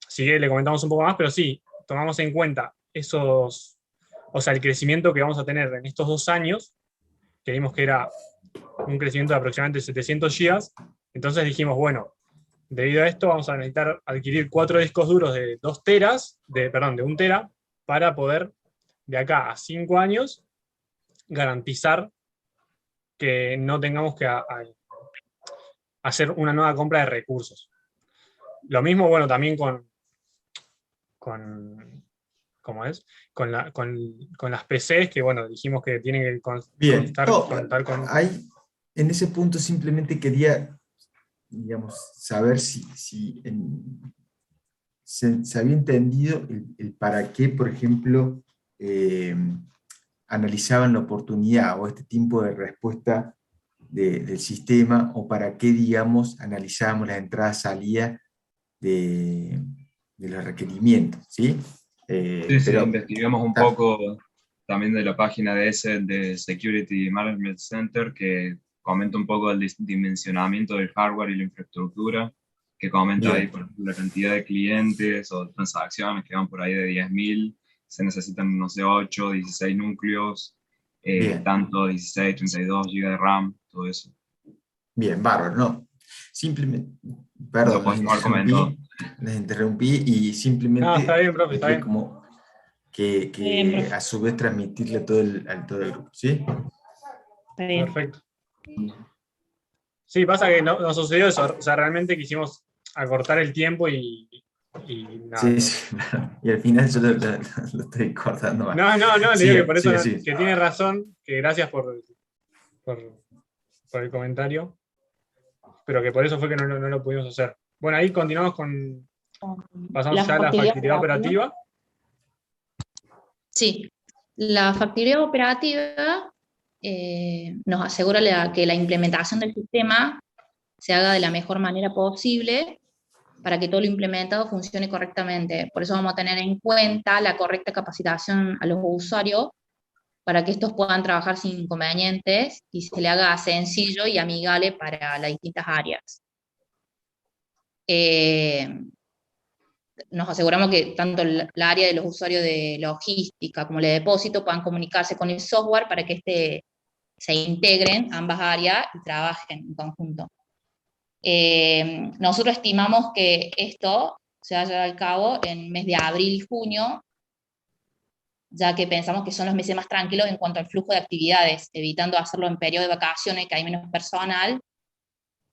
si le comentamos un poco más, pero sí, tomamos en cuenta o sea, el crecimiento que vamos a tener en estos 2 años, que vimos que era un crecimiento de aproximadamente 700 gigas, entonces dijimos, bueno, debido a esto vamos a necesitar adquirir 4 discos duros de 2 teras, de 1 tera, para poder, de acá a 5 años, garantizar que no tengamos que hacer una nueva compra de recursos. Lo mismo, bueno, también con ¿cómo es? Con las PCs, que bueno, dijimos que tienen que Bien, no, contar con... en ese punto simplemente quería, digamos, saber si se había entendido el para qué, por ejemplo, analizaban la oportunidad o este tiempo de respuesta del sistema, o para qué, digamos, analizábamos las entradas-salidas de los requerimientos, ¿sí? Sí, sí, Pero investigamos un poco también de la página de ese, de Security Management Center, que comenta un poco el dimensionamiento del hardware y la infraestructura, que comenta ahí, bien, por ejemplo, la cantidad de clientes o transacciones que van por ahí de 10.000, se necesitan, no sé, 8, 16 núcleos, bien, tanto 16, 32 GB de RAM, todo eso. bien, bárbaro, ¿no? Simplemente, Lo perdón, podemos haber comentado. les interrumpí y No, está simplemente bien, profe, está quería bien. como Está bien, que profe. a su vez transmitirle a todo el grupo, ¿sí? Está bien. Perfecto. Sí, pasa que nos sucedió eso, o sea, realmente quisimos acortar el tiempo y nada. Sí, sí, claro. Y al final yo lo estoy cortando más. No, le digo que Sigue, por eso sigue, sigue. que tiene razón, que gracias por el comentario, pero que por eso fue que no lo pudimos hacer. Bueno, ahí continuamos pasamos La ya a la factibilidad factibilidad operativa. Sí, la factibilidad operativa nos asegura que la implementación del sistema se haga de la mejor manera posible para que todo lo implementado funcione correctamente. Por eso vamos a tener en cuenta la correcta capacitación a los usuarios para que estos puedan trabajar sin inconvenientes y se le haga sencillo y amigable para las distintas áreas. Nos aseguramos que tanto la área de los usuarios de logística como el de depósito puedan comunicarse con el software para que se integren ambas áreas y trabajen en conjunto. Nosotros estimamos que esto se va a llevar a cabo en el mes de abril y junio, ya que pensamos que son los meses más tranquilos en cuanto al flujo de actividades, evitando hacerlo en periodo de vacaciones, que hay menos personal,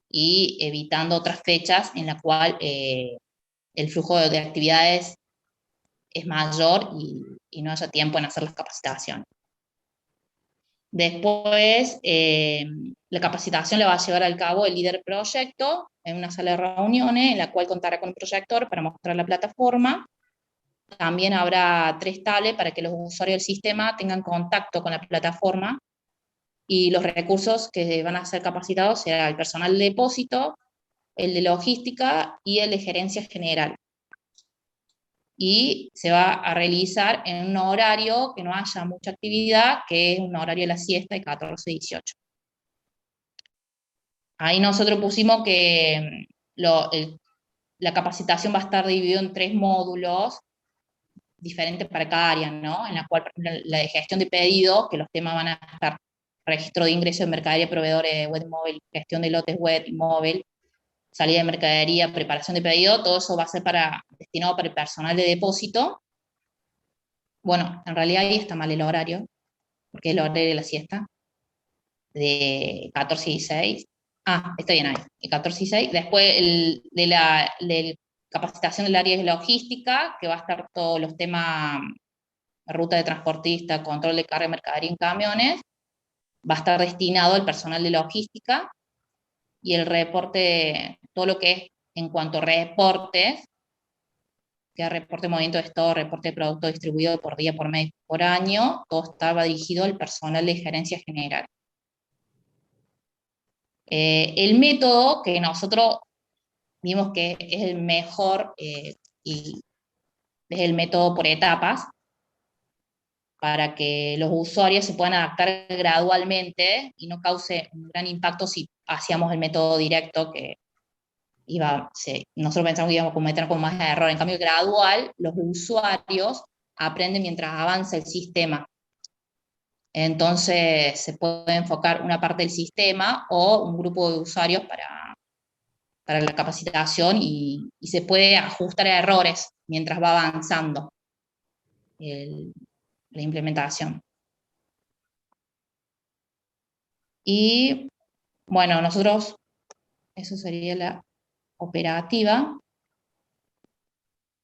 y evitando otras fechas en las cuales el flujo de actividades es mayor y no haya tiempo en hacer las capacitaciones. Después, la capacitación la va a llevar a cabo el líder proyecto en una sala de reuniones, en la cual contará con un proyector para mostrar la plataforma. También habrá 3 tablets para que los usuarios del sistema tengan contacto con la plataforma, y los recursos que van a ser capacitados será el personal de depósito, el de logística y el de gerencia general. Y se va a realizar en un horario que no haya mucha actividad, que es un horario de la siesta de 14-18. Ahí nosotros pusimos que la capacitación va a estar dividida en 3 módulos diferentes para cada área, ¿no? En la cual, por ejemplo, la de gestión de pedidos, que los temas van a estar registro de ingresos de mercadería, proveedores web y móvil, gestión de lotes web y móvil, salida de mercadería, preparación de pedido, todo eso va a ser destinado para el personal de depósito. Bueno, en realidad ahí está mal el horario, porque es el horario de la siesta, de 14 y 6. Ah, está bien ahí, de 14 y 6. Después de la capacitación del área de logística, que va a estar todos los temas, ruta de transportista, control de carga de mercadería en camiones, va a estar destinado al personal de logística, y el reporte, todo lo que es en cuanto a reportes, que es reporte de movimiento de stock, reporte de producto distribuido por día, por mes, por año, todo estaba dirigido al personal de gerencia general. El método que nosotros vimos que es el mejor, y es el método por etapas, para que los usuarios se puedan adaptar gradualmente y no cause un gran impacto si hacíamos el método directo, que nosotros pensamos que íbamos a cometer con más error. En cambio, gradual, los usuarios aprenden mientras avanza el sistema. Entonces, se puede enfocar una parte del sistema o un grupo de usuarios para la capacitación, y se puede ajustar a errores mientras va avanzando la implementación. Y bueno, nosotros, eso sería la operativa.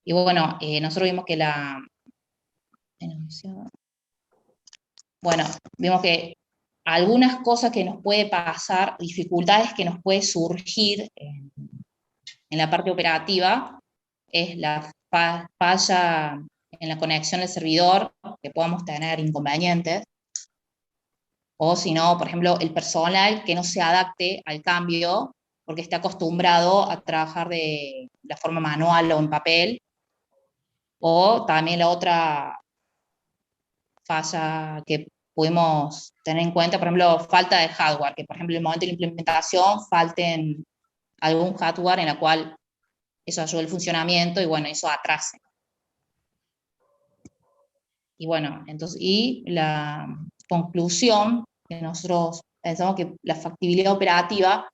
Y bueno, nosotros vimos que vimos que algunas cosas que nos puede pasar, dificultades que nos puede surgir en la parte operativa, es la falla en la conexión del servidor, que podamos tener inconvenientes, o si no, por ejemplo, el personal que no se adapte al cambio, porque está acostumbrado a trabajar de la forma manual o en papel, o también la otra falla que pudimos tener en cuenta, por ejemplo, falta de hardware, que por ejemplo en el momento de la implementación falten algún hardware en la cual eso ayude el funcionamiento, y bueno, eso atrase. Y bueno, entonces, y la conclusión, que nosotros pensamos que la factibilidad operativa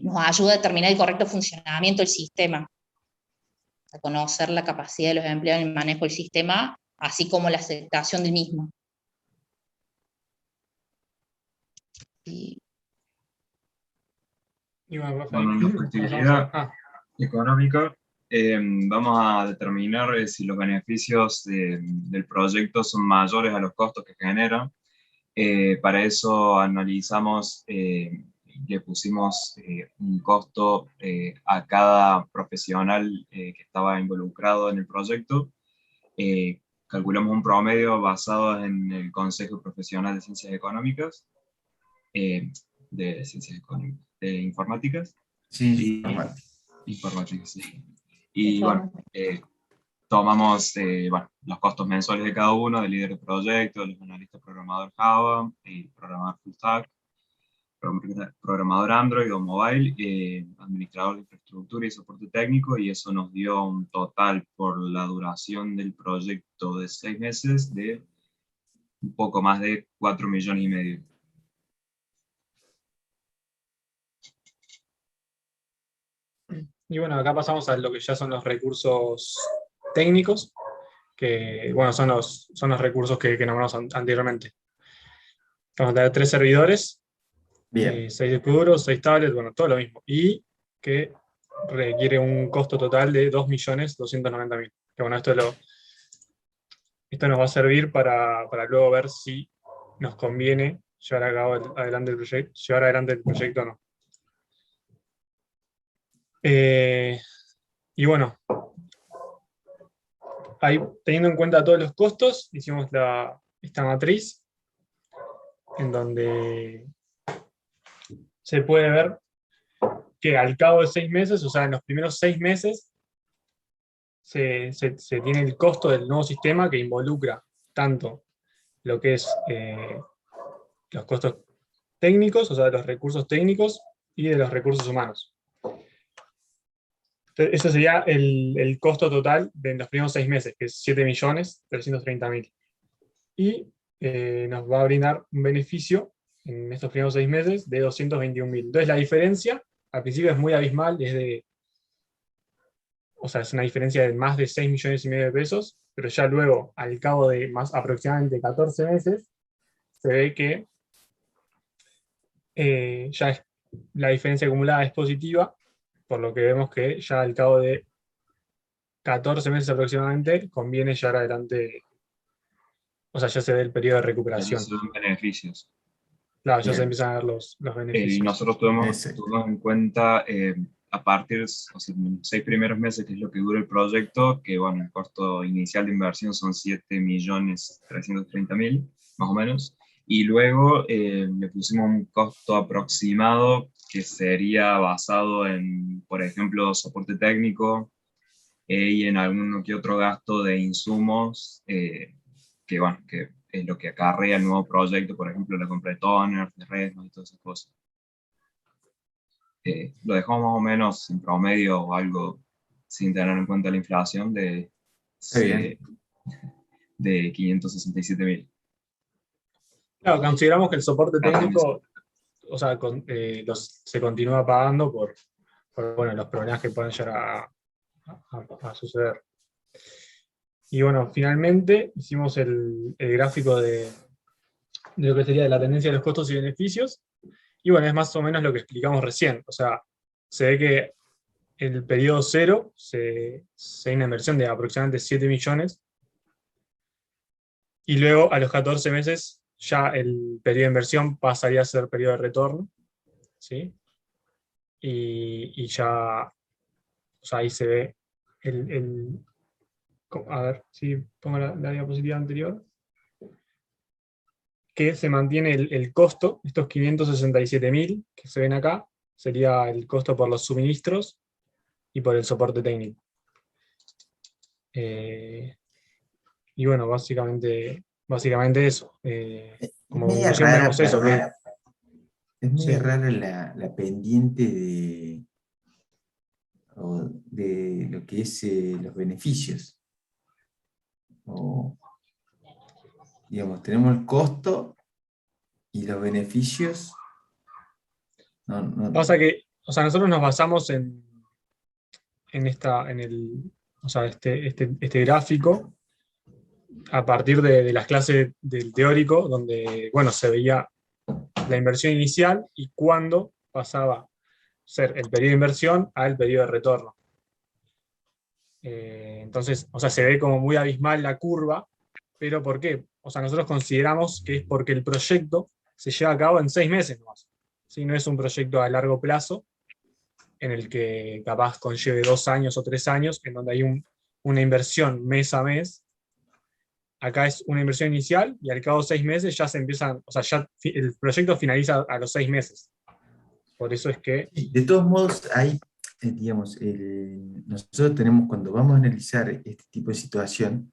nos ayuda a determinar el correcto funcionamiento del sistema, a conocer la capacidad de los empleados en el manejo del sistema, así como la aceptación del mismo. Y bueno, Bueno, la factibilidad económica, vamos a determinar si los beneficios del proyecto son mayores a los costos que genera. Para eso analizamos, le pusimos un costo a cada profesional que estaba involucrado en el proyecto. Calculamos un promedio basado en el Consejo Profesional de Ciencias Económicas, de informáticas. Sí, informáticas, sí. Y bueno, tomamos los costos mensuales de cada uno, del líder de proyecto, de los analistas programador Java, programador full stack, programador Android o mobile, administrador de infraestructura y soporte técnico, y eso nos dio un total por la duración del proyecto de 6 meses de un poco más de 4,5 millones. Y bueno, acá pasamos a lo que ya son los recursos técnicos, que bueno, son los recursos que nombramos anteriormente. Vamos a tener 3 servidores, 6 discos duros, 6 tablets, bueno, todo lo mismo. Y que requiere un costo total de 2.290.000. Que bueno, esto nos va a servir para luego ver si nos conviene llevar adelante el proyecto o no. Y bueno, ahí, teniendo en cuenta todos los costos, hicimos esta matriz, en donde se puede ver que al cabo de 6 meses, o sea, en los primeros 6 meses, se tiene el costo del nuevo sistema, que involucra tanto lo que es los costos técnicos, o sea, de los recursos técnicos, y de los recursos humanos. Entonces, ese sería el costo total de los primeros 6 meses, que es 7.330.000. Y nos va a brindar un beneficio en estos primeros 6 meses de 221.000. Entonces la diferencia al principio es muy abismal, o sea, es una diferencia de más de 6,5 millones de pesos, pero ya luego, al cabo de más aproximadamente 14 meses, se ve que la diferencia acumulada es positiva, por lo que vemos que ya al cabo de 14 meses aproximadamente conviene llevar adelante, o sea, ya se ve el periodo de recuperación. Se ven beneficios. Claro, ya se Bien. empiezan a ver los Y beneficios. nosotros tuvimos Exacto. en cuenta a partir, o sea, en los 6 primeros meses, que es lo que dura el proyecto, que bueno, el costo inicial de inversión son 7.330.000, más o menos, y luego le pusimos un costo aproximado que sería basado en, por ejemplo, soporte técnico y en alguno que otro gasto de insumos, que bueno, que es lo que acarrea el nuevo proyecto, por ejemplo, la compra de toners, de resmas y todas esas cosas. Lo dejamos más o menos en promedio o algo sin tener en cuenta la inflación de Está bien. 567.000. Claro, consideramos que el soporte técnico, o sea, se continúa pagando por bueno, los problemas que pueden llegar a suceder. Y bueno, finalmente hicimos el gráfico de lo que sería de la tendencia de los costos y beneficios, y bueno, es más o menos lo que explicamos recién. O sea, se ve que en el periodo cero se hay una inversión de aproximadamente 7 millones, y luego a los 14 meses ya el periodo de inversión pasaría a ser periodo de retorno, ¿sí? Y ya, o sea, ahí se ve a ver si pongo la diapositiva anterior, que se mantiene el costo, estos 567.000 que se ven acá, sería el costo por los suministros y por el soporte técnico. Y bueno, básicamente eso. Como media conclusión rara, vemos eso. perdón. Es media Sí. rara la pendiente de lo que es los beneficios. Digamos, tenemos el costo y los beneficios. Pasa que, o sea, nosotros nos basamos en este gráfico a partir de las clases del teórico, donde, bueno, se veía la inversión inicial y cuándo pasaba a ser el periodo de inversión al periodo de retorno. Entonces, o sea, se ve como muy abismal la curva, pero ¿por qué? O sea, nosotros consideramos que es porque el proyecto se lleva a cabo en 6 meses nomás. ¿Sí? No es un proyecto a largo plazo, en el que capaz conlleve 2 años o 3 años, en donde hay una inversión mes a mes. Acá es una inversión inicial y al cabo de 6 meses ya se empiezan, o sea, ya el proyecto finaliza a los 6 meses. Por eso es que... De todos modos, hay, digamos, nosotros tenemos, cuando vamos a analizar este tipo de situación,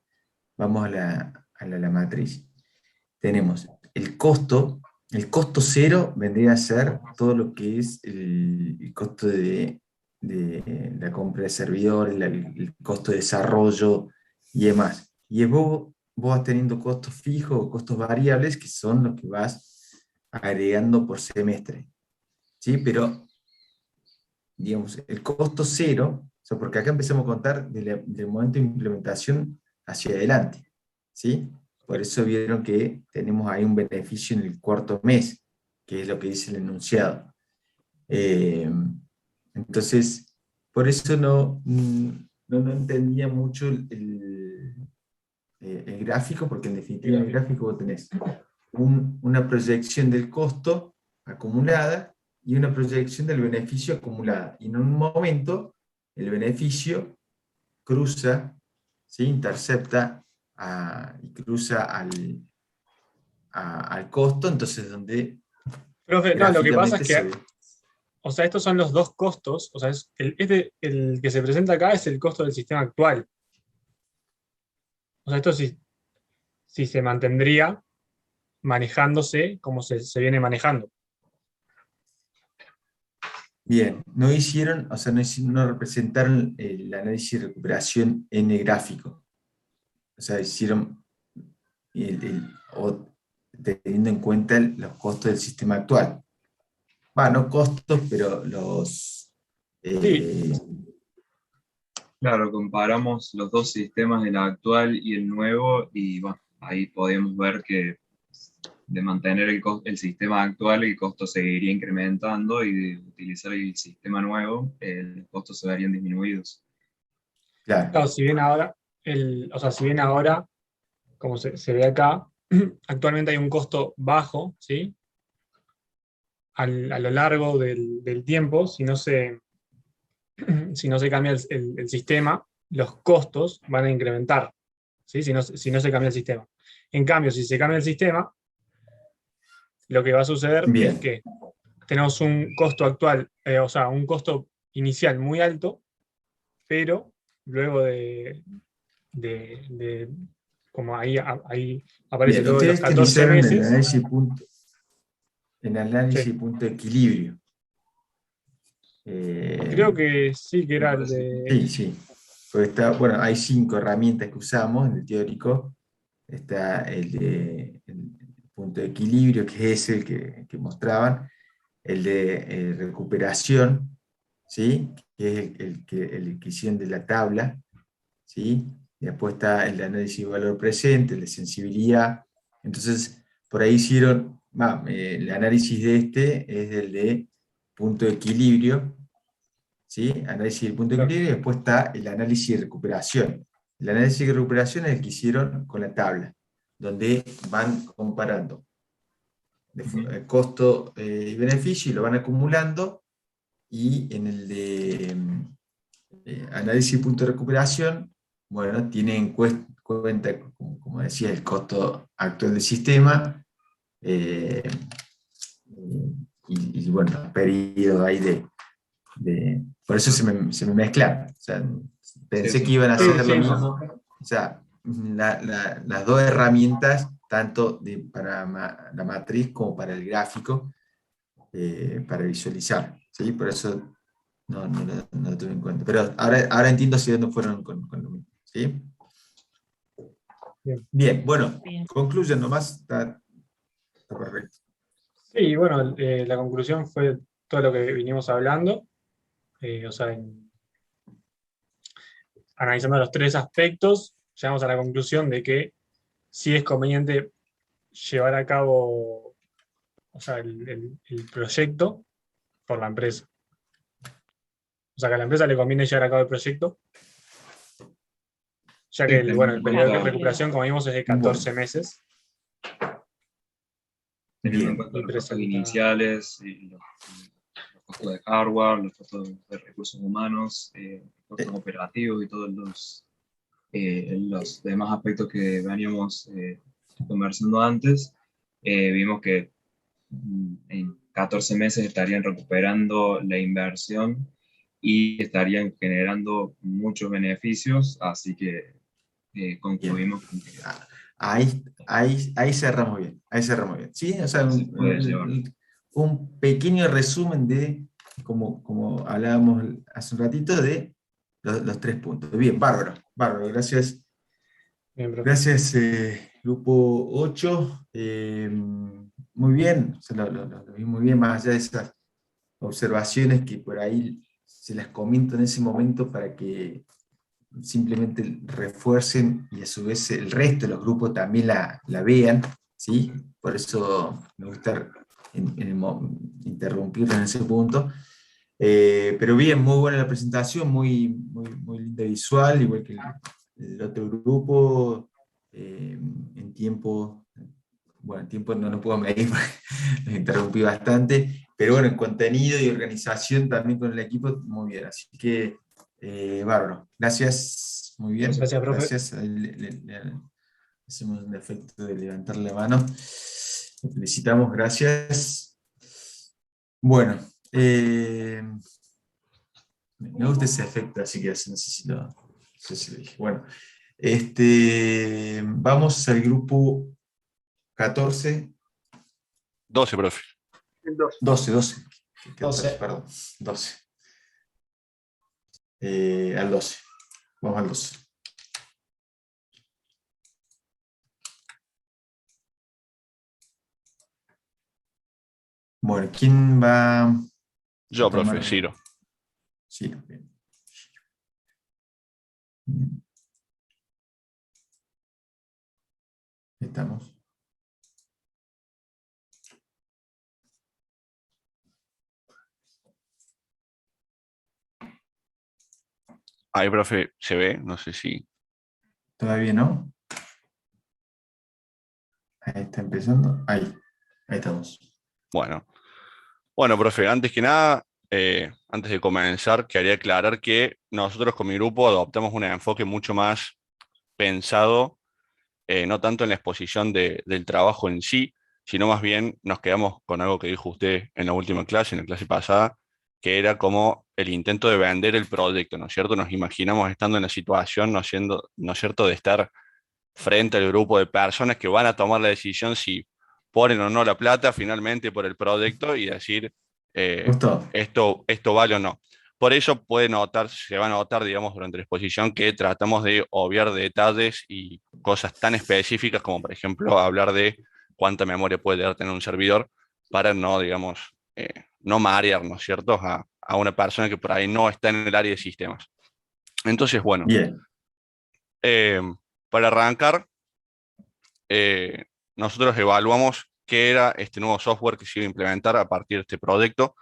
vamos a la matriz. Tenemos el costo cero vendría a ser todo lo que es el costo de la compra de servidores, el costo de desarrollo y demás. Y vos vas teniendo costos fijos o costos variables que son los que vas agregando por semestre. ¿Sí? Pero, digamos, el costo cero, o sea, porque acá empezamos a contar del momento de implementación hacia adelante. ¿Sí? Por eso vieron que tenemos ahí un beneficio en el cuarto mes, que es lo que dice el enunciado. Entonces, por eso no entendía mucho el gráfico, porque en definitiva en el gráfico vos tenés una proyección del costo acumulada y una proyección del beneficio acumulada. Y en un momento el beneficio cruza, ¿sí? Intercepta y cruza al costo, entonces donde... Profe, no, lo que pasa es que, se ve. o sea, estos son los dos costos, o sea, el que se presenta acá es el costo del sistema actual. O sea, esto sí se mantendría manejándose como se viene manejando. Bien, no hicieron, o sea, no representaron el análisis de recuperación en el gráfico. O sea, hicieron teniendo en cuenta los costos del sistema actual. no costos, pero los... Claro, comparamos los dos sistemas, el actual y el nuevo, y bueno, ahí podemos ver que de mantener el sistema actual, el costo seguiría incrementando, y de utilizar el sistema nuevo, los costos se verían disminuidos. Claro. Claro, si bien ahora, como se ve acá, actualmente hay un costo bajo, ¿sí? A lo largo del tiempo, si no se cambia el sistema, los costos van a incrementar, ¿sí? Si no se cambia el sistema. En cambio, si se cambia el sistema, lo que va a suceder Bien. es que tenemos un costo actual, un costo inicial muy alto, pero luego como ahí aparece Bien, luego de los ustedes 14 utilizaron meses. el análisis Sí. punto de equilibrio. Creo que sí, que era el de... Sí, sí. Porque bueno, hay 5 herramientas que usamos en el teórico. Está el punto de equilibrio, que es el que mostraban, el de recuperación, ¿sí? Que es el que hicieron de la tabla, ¿sí? Y después está el de análisis de valor presente, el de sensibilidad. Entonces, por ahí hicieron, el análisis de es el de punto de equilibrio, ¿sí? Análisis del punto de equilibrio, y después está el análisis de recuperación. El análisis de recuperación es el que hicieron con la tabla, donde van comparando el costo y beneficio y lo van acumulando, y en el de análisis de punto de recuperación, bueno, tiene en cuenta, como decía, el costo actual del sistema, eh, y bueno, los periodos ahí por eso se me mezclaron. O sea, pensé Sí, que iban a Sí, hacer sí. lo mismo. O sea, las dos herramientas, tanto para la matriz como para el gráfico, para visualizar. ¿Sí? Por eso no lo tuve en cuenta. Pero ahora entiendo hacia dónde fueron con lo mismo. ¿Sí? Bien. Bien, bueno, Bien. concluyen nomás. Está perfecto. Sí, bueno, la conclusión fue todo lo que vinimos hablando. Analizando los 3 aspectos, llegamos a la conclusión de que sí es conveniente llevar a cabo, el proyecto por la empresa. O sea, que a la empresa le conviene llevar a cabo el proyecto, ya que el periodo de recuperación, como vimos, es de 14 meses. Teniendo en Bien. cuenta los costos iniciales, y los costos de hardware, los costos de recursos humanos, los costos operativos y todos los demás aspectos que veníamos conversando antes, vimos que en 14 meses estarían recuperando la inversión y estarían generando muchos beneficios, así que concluimos con que Ahí cerramos bien, ¿sí? O sea, se puede llevar. un pequeño resumen de, como hablábamos hace un ratito, de los 3 puntos. Bien, bárbaro, gracias. Bien, profe. Gracias, grupo 8. Muy bien, o sea, lo vi muy bien, más allá de esas observaciones que por ahí se las comento en ese momento para que simplemente refuercen, y a su vez el resto de los grupos también la vean, ¿sí? Por eso me gusta interrumpir en ese punto. Pero bien, muy buena la presentación, muy linda visual, igual que el otro grupo. En tiempo, bueno, en tiempo no puedo medir porque los interrumpí bastante, pero bueno, en contenido y organización también con el equipo, muy bien. Así que, bárbaro. Gracias, muy bien. Gracias, profe. Gracias. Ahí hacemos un efecto de levantar la mano. Lo felicitamos, gracias. Bueno, me gusta ese efecto, así que no sé si lo dije. Bueno, vamos al grupo 14. 12, profe. 12. 12. Perdón, 12. Al 12. Vamos al 12. Bueno, ¿quién va a Yo, tomar? profe, Ciro. Sí, bien. Bien. Estamos. Ahí, profe, se ve, no sé si... ¿Todavía no? Ahí está empezando. Ahí estamos. Bueno. Bueno, profe, antes que nada, antes de comenzar, quería aclarar que nosotros con mi grupo adoptamos un enfoque mucho más pensado, no tanto en la exposición del trabajo en sí, sino más bien nos quedamos con algo que dijo usted en la última clase, en la clase pasada, que era como el intento de vender el proyecto, ¿no es cierto? Nos imaginamos estando en la situación, ¿no es cierto?, de estar frente al grupo de personas que van a tomar la decisión si ponen o no la plata finalmente por el proyecto y decir Justo. esto vale o no. Por eso se va a notar, digamos, durante la exposición que tratamos de obviar detalles y cosas tan específicas como, por ejemplo, hablar de cuánta memoria puede tener un servidor para no, digamos, no marear, ¿no es cierto?, a una persona que por ahí no está en el área de sistemas. Entonces, bueno, Bien. eh, para arrancar, nosotros evaluamos qué era este nuevo software que se iba a implementar a partir de este proyecto,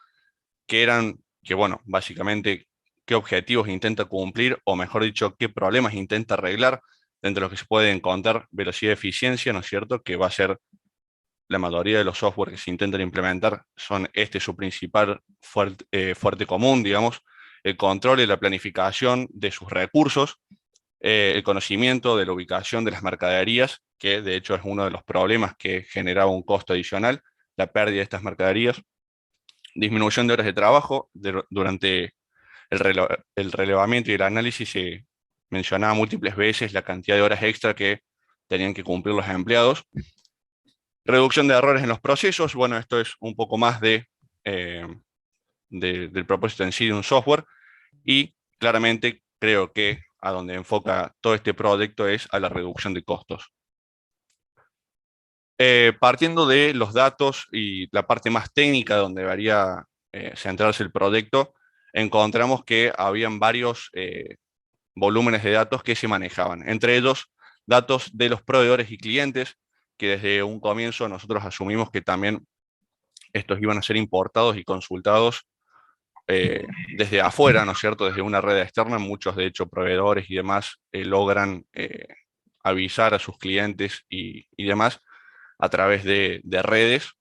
bueno, básicamente qué objetivos intenta cumplir, o mejor dicho, qué problemas intenta arreglar, entre los que se puede encontrar velocidad y eficiencia, ¿no es cierto?, que va a ser la mayoría de los software que se intentan implementar, son su principal fuerte común, digamos, el control y la planificación de sus recursos, el conocimiento de la ubicación de las mercaderías, que de hecho es uno de los problemas que generaba un costo adicional, la pérdida de estas mercaderías, disminución de horas de trabajo. Durante el relevamiento y el análisis se mencionaba múltiples veces la cantidad de horas extra que tenían que cumplir los empleados. Reducción de errores en los procesos, bueno, esto es un poco más del propósito en sí de un software, y claramente creo que a donde enfoca todo este proyecto es a la reducción de costos. Partiendo de los datos y la parte más técnica donde debería centrarse el proyecto, encontramos que habían varios volúmenes de datos que se manejaban, entre ellos datos de los proveedores y clientes, que desde un comienzo nosotros asumimos que también estos iban a ser importados y consultados desde afuera, ¿no es cierto?, desde una red externa. Muchos, de hecho, proveedores y demás logran avisar a sus clientes y demás a través de redes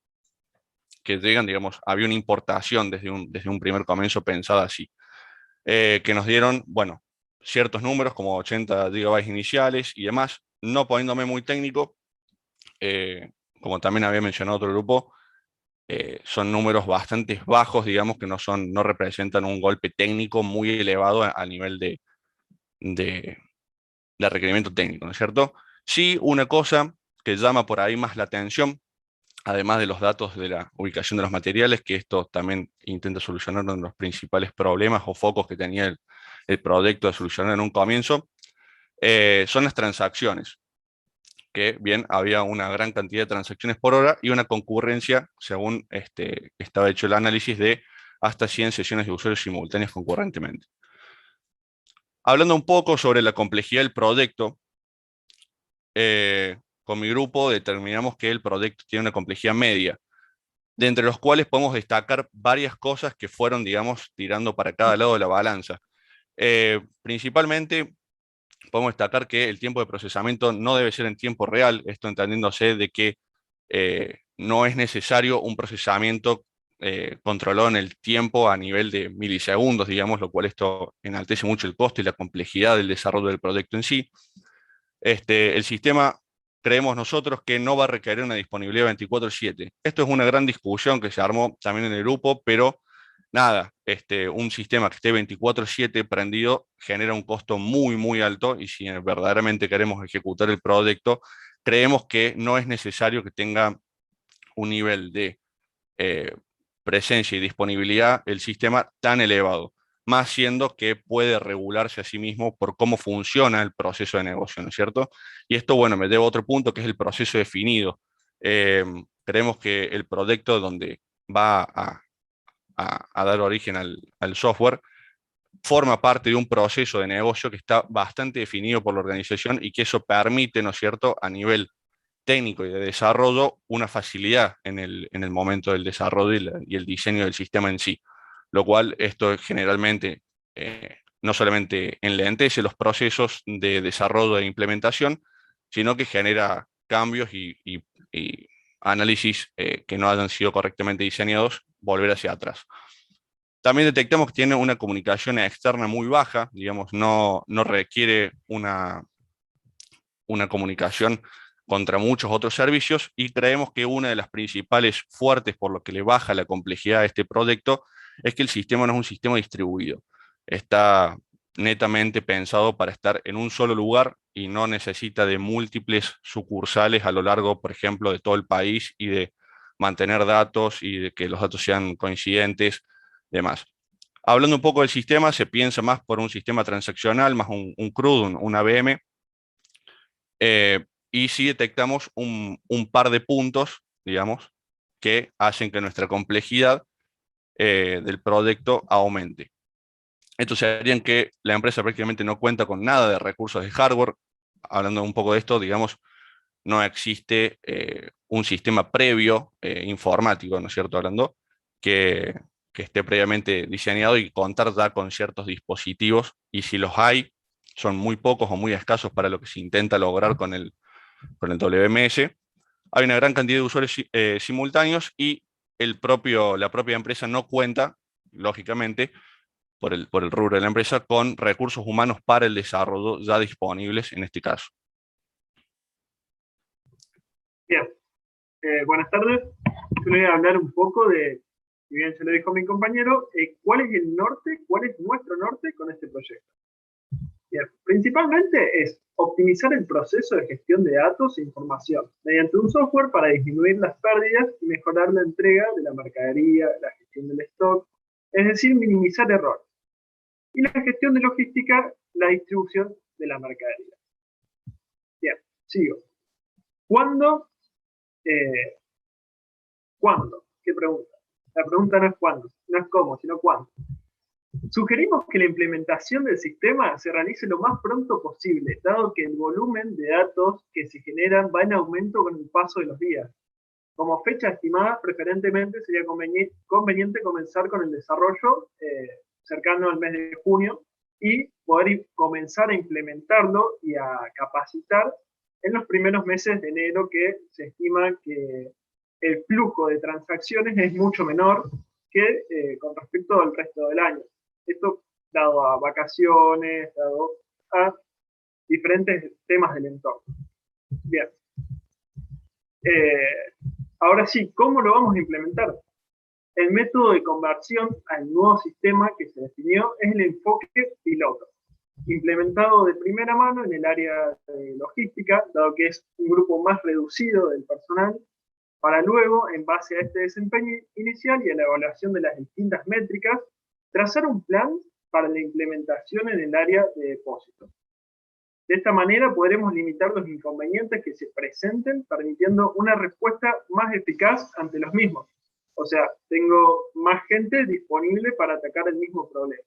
que llegan, digamos, había una importación desde un primer comienzo pensada así, que nos dieron, bueno, ciertos números como 80 gigabytes iniciales y demás. No poniéndome muy técnico, como también había mencionado otro grupo, son números bastante bajos, digamos, que no representan un golpe técnico muy elevado a nivel de requerimiento técnico, ¿no es cierto? Sí, una cosa que llama por ahí más la atención, además de los datos de la ubicación de los materiales, que esto también intenta solucionar uno de los principales problemas o focos que tenía el proyecto de solucionar en un comienzo, son las transacciones, que bien, había una gran cantidad de transacciones por hora y una concurrencia, según estaba hecho el análisis, de hasta 100 sesiones de usuarios simultáneas concurrentemente. Hablando un poco sobre la complejidad del proyecto, con mi grupo determinamos que el proyecto tiene una complejidad media, de entre los cuales podemos destacar varias cosas que fueron, digamos, tirando para cada lado de la balanza. Principalmente, podemos destacar que el tiempo de procesamiento no debe ser en tiempo real, esto entendiéndose de que no es necesario un procesamiento controlado en el tiempo a nivel de milisegundos, digamos, lo cual esto enaltece mucho el costo y la complejidad del desarrollo del proyecto en sí. El sistema, creemos nosotros, que no va a requerir una disponibilidad 24/7. Esto es una gran discusión que se armó también en el grupo, pero nada, un sistema que esté 24/7 prendido genera un costo muy, muy alto, y si verdaderamente queremos ejecutar el proyecto, creemos que no es necesario que tenga un nivel de presencia y disponibilidad el sistema tan elevado, más siendo que puede regularse a sí mismo por cómo funciona el proceso de negocio, ¿no es cierto? Y esto, bueno, me lleva a otro punto, que es el proceso definido. Creemos que el proyecto donde va a dar origen al software, forma parte de un proceso de negocio que está bastante definido por la organización y que eso permite, ¿no es cierto?, a nivel técnico y de desarrollo, una facilidad en el momento del desarrollo y el diseño del sistema en sí, lo cual esto generalmente no solamente enlentece los procesos de desarrollo e implementación, sino que genera cambios y análisis que no hayan sido correctamente diseñados, volver hacia atrás. También detectamos que tiene una comunicación externa muy baja, digamos, no requiere una comunicación contra muchos otros servicios, y creemos que una de las principales fuertes por lo que le baja la complejidad a este proyecto es que el sistema no es un sistema distribuido. Está netamente pensado para estar en un solo lugar y no necesita de múltiples sucursales a lo largo, por ejemplo, de todo el país, y de mantener datos y de que los datos sean coincidentes, demás. Hablando un poco del sistema, se piensa más por un sistema transaccional, más un CRUD, un ABM, y sí detectamos un par de puntos, digamos, que hacen que nuestra complejidad del proyecto aumente. Estos serían que la empresa prácticamente no cuenta con nada de recursos de hardware. Hablando un poco de esto, digamos, no existe un sistema previo informático, ¿no es cierto?, hablando, que esté previamente diseñado y contar ya con ciertos dispositivos, y si los hay, son muy pocos o muy escasos para lo que se intenta lograr con el WMS. Hay una gran cantidad de usuarios simultáneos, y la propia empresa no cuenta, lógicamente, por el rubro de la empresa, con recursos humanos para el desarrollo ya disponibles en este caso. Bien, buenas tardes. Yo les voy a hablar un poco de, si bien se lo dijo mi compañero, cuál es el norte, cuál es nuestro norte con este proyecto. Bien, principalmente es optimizar el proceso de gestión de datos e información mediante un software para disminuir las pérdidas y mejorar la entrega de la mercadería, la gestión del stock, es decir, minimizar errores. Y la gestión de logística, la distribución de la mercadería. Bien, sigo. ¿Cuándo? ¿Cuándo? ¿Qué pregunta? La pregunta no es cuándo, no es cómo, sino cuándo. Sugerimos que la implementación del sistema se realice lo más pronto posible, dado que el volumen de datos que se generan va en aumento con el paso de los días. Como fecha estimada, preferentemente sería conveniente comenzar con el desarrollo cercano al mes de junio, y poder comenzar a implementarlo y a capacitar en los primeros meses de enero, que se estima que el flujo de transacciones es mucho menor que con respecto al resto del año. Esto dado a vacaciones, dado a diferentes temas del entorno. Bien. Ahora sí, ¿cómo lo vamos a implementar? El método de conversión al nuevo sistema que se definió es el enfoque piloto, implementado de primera mano en el área de logística, dado que es un grupo más reducido del personal, para luego, en base a este desempeño inicial y a la evaluación de las distintas métricas, trazar un plan para la implementación en el área de depósito. De esta manera podremos limitar los inconvenientes que se presenten, permitiendo una respuesta más eficaz ante los mismos. O sea, tengo más gente disponible para atacar el mismo problema,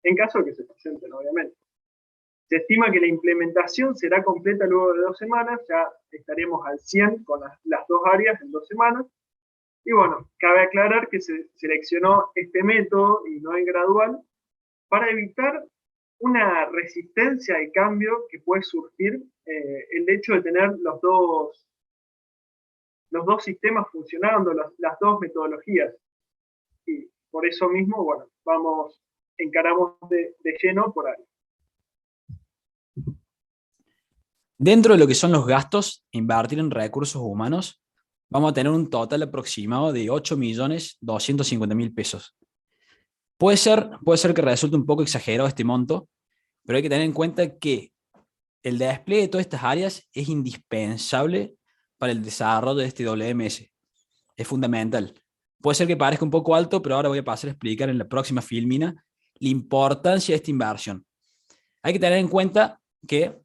en caso de que se presenten, obviamente. Se estima que la implementación será completa luego de 2 semanas, ya estaremos al 100 con las dos áreas en 2 semanas. Y bueno, cabe aclarar que se seleccionó este método y no el gradual para evitar una resistencia al cambio que puede surgir el hecho de tener los dos sistemas funcionando, las dos metodologías. Y por eso mismo, bueno, encaramos de lleno por ahí. Dentro de lo que son los gastos, invertir en recursos humanos, vamos a tener un total aproximado de 8.250.000 pesos. Puede ser que resulte un poco exagerado este monto, pero hay que tener en cuenta que el despliegue de todas estas áreas es indispensable para el desarrollo de este WMS. Es fundamental. Puede ser que parezca un poco alto, pero ahora voy a pasar a explicar en la próxima filmina la importancia de esta inversión. Hay que tener en cuenta que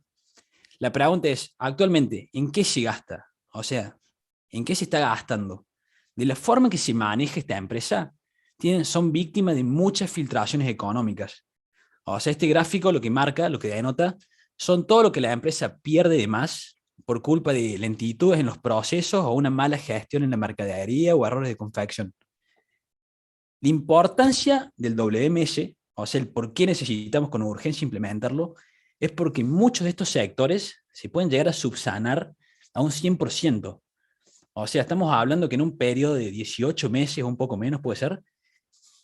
la pregunta es, actualmente, ¿en qué se gasta? O sea, ¿en qué se está gastando? de la forma que se maneja esta empresa, son víctimas de muchas filtraciones económicas. O sea, este gráfico lo que marca, lo que denota, son todo lo que la empresa pierde de más por culpa de lentitudes en los procesos o una mala gestión en la mercadería o errores de confección. La importancia del WMS, o sea, el por qué necesitamos con urgencia implementarlo, es porque muchos de estos sectores se pueden llegar a subsanar a un 100%. O sea, estamos hablando que en un periodo de 18 meses o un poco menos puede ser,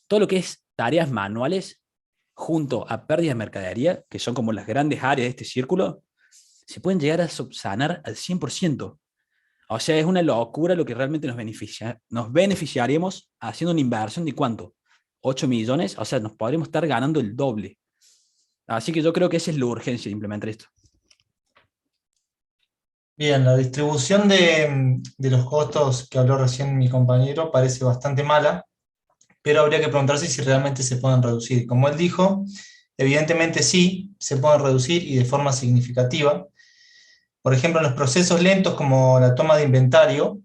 todo lo que es tareas manuales junto a pérdidas de mercadería, que son como las grandes áreas de este círculo, se pueden llegar a subsanar al 100%. O sea, es una locura lo que realmente nos beneficiaríamos haciendo una inversión de ¿cuánto? 8 millones, o sea, nos podríamos estar ganando el doble. Así que yo creo que esa es la urgencia de implementar esto. Bien, la distribución de los costos que habló recién mi compañero parece bastante mala, pero habría que preguntarse si realmente se pueden reducir. Como él dijo, evidentemente sí, se pueden reducir y de forma significativa. Por ejemplo, en los procesos lentos como la toma de inventario,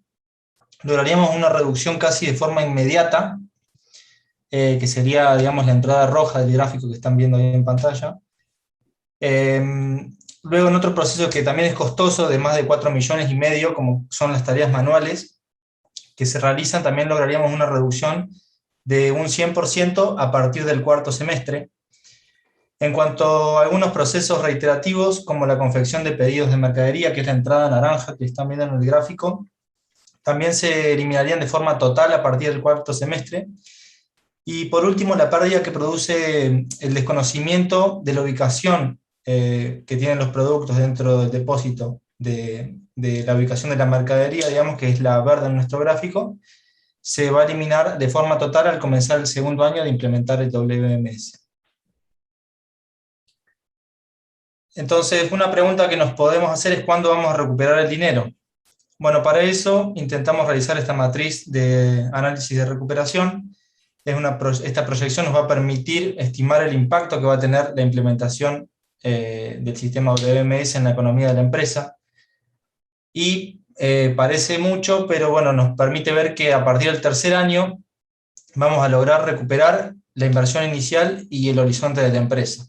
lograríamos una reducción casi de forma inmediata, que sería, digamos, la entrada roja del gráfico que están viendo ahí en pantalla. Luego, en otro proceso que también es costoso, de más de 4,5 millones, como son las tareas manuales, que se realizan, también lograríamos una reducción de un 100% a partir del cuarto semestre. En cuanto a algunos procesos reiterativos, como la confección de pedidos de mercadería, que es la entrada naranja que están viendo en el gráfico, también se eliminarían de forma total a partir del cuarto semestre. Y por último, la pérdida que produce el desconocimiento de la ubicación que tienen los productos dentro del depósito de la ubicación de la mercadería, digamos que es la verde en nuestro gráfico, se va a eliminar de forma total al comenzar el segundo año de implementar el WMS. Entonces, una pregunta que nos podemos hacer es ¿cuándo vamos a recuperar el dinero? Bueno, para eso intentamos realizar esta matriz de análisis de recuperación. Esta proyección nos va a permitir estimar el impacto que va a tener la implementación del sistema WMS en la economía de la empresa. Y parece mucho, pero bueno, nos permite ver que a partir del tercer año vamos a lograr recuperar la inversión inicial y el horizonte de la empresa.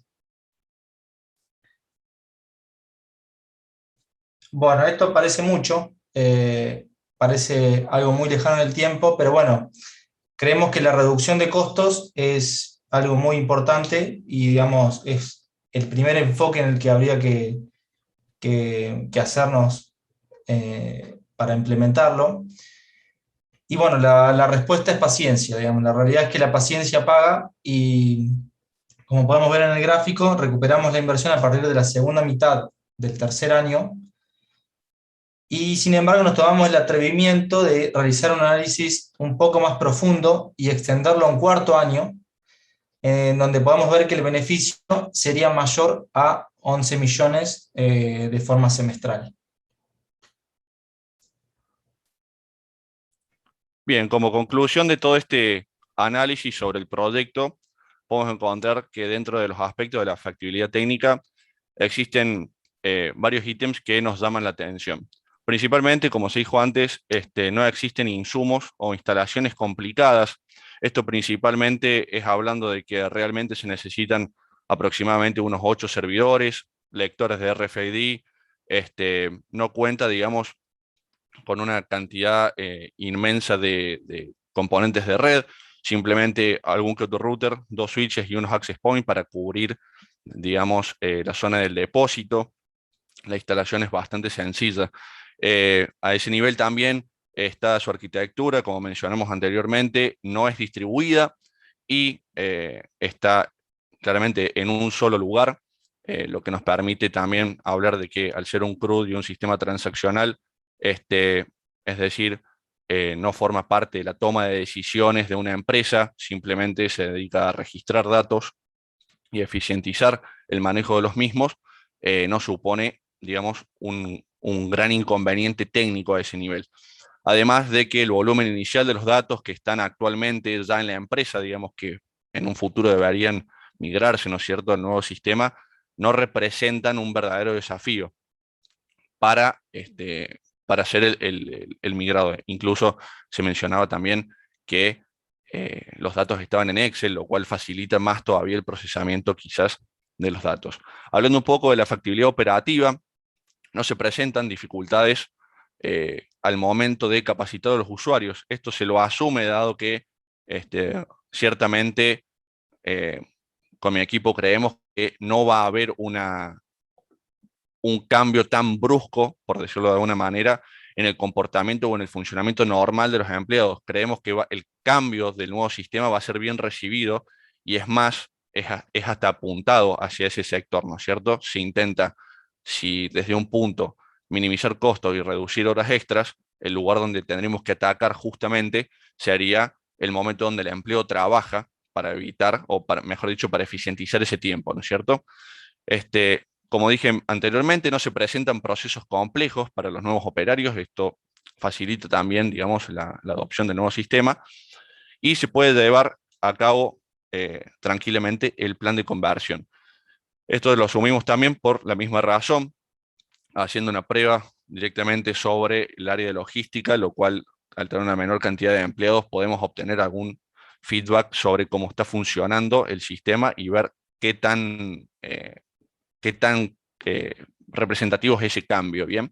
Bueno, esto parece mucho, parece algo muy lejano en el tiempo, pero bueno, creemos que la reducción de costos es algo muy importante y, digamos, es el primer enfoque en el que habría que hacernos para implementarlo. Y bueno, la respuesta es paciencia, digamos. La realidad es que la paciencia paga y, como podemos ver en el gráfico, recuperamos la inversión a partir de la segunda mitad del tercer año. Y sin embargo nos tomamos el atrevimiento de realizar un análisis un poco más profundo y extenderlo a un cuarto año, en donde podamos ver que el beneficio sería mayor a 11 millones de forma semestral. Bien, como conclusión de todo este análisis sobre el proyecto, podemos encontrar que dentro de los aspectos de la factibilidad técnica existen varios ítems que nos llaman la atención. Principalmente, como se dijo antes, no existen insumos o instalaciones complicadas. Esto principalmente es hablando de que realmente se necesitan aproximadamente unos 8 servidores, lectores de RFID, no cuenta, digamos, con una cantidad inmensa de componentes de red, simplemente algún que otro router, 2 switches y unos access points para cubrir, digamos, la zona del depósito. La instalación es bastante sencilla. A ese nivel también está su arquitectura, como mencionamos anteriormente, no es distribuida y está claramente en un solo lugar, lo que nos permite también hablar de que al ser un CRUD y un sistema transaccional, es decir, no forma parte de la toma de decisiones de una empresa, simplemente se dedica a registrar datos y eficientizar el manejo de los mismos, no supone, digamos, un gran inconveniente técnico a ese nivel. Además de que el volumen inicial de los datos que están actualmente ya en la empresa, digamos que en un futuro deberían migrarse, ¿no es cierto?, al nuevo sistema, no representan un verdadero desafío para para hacer el migrado. Incluso se mencionaba también que los datos estaban en Excel, lo cual facilita más todavía el procesamiento quizás de los datos. Hablando un poco de la factibilidad operativa, no se presentan dificultades al momento de capacitar a los usuarios. Esto se lo asume dado que ciertamente con mi equipo creemos que no va a haber un cambio tan brusco, por decirlo de alguna manera, en el comportamiento o en el funcionamiento normal de los empleados. Creemos que el cambio del nuevo sistema va a ser bien recibido y es más, es hasta apuntado hacia ese sector, ¿no es cierto? Se intenta, si desde un punto minimizar costos y reducir horas extras, el lugar donde tendríamos que atacar justamente sería el momento donde el empleo trabaja para evitar, o mejor dicho, para eficientizar ese tiempo, ¿no es cierto? Como dije anteriormente, no se presentan procesos complejos para los nuevos operarios. Esto facilita también, digamos, la adopción del nuevo sistema y se puede llevar a cabo tranquilamente el plan de conversión. Esto lo asumimos también por la misma razón, haciendo una prueba directamente sobre el área de logística, lo cual, al tener una menor cantidad de empleados, podemos obtener algún feedback sobre cómo está funcionando el sistema y ver qué tan representativo es ese cambio, ¿bien?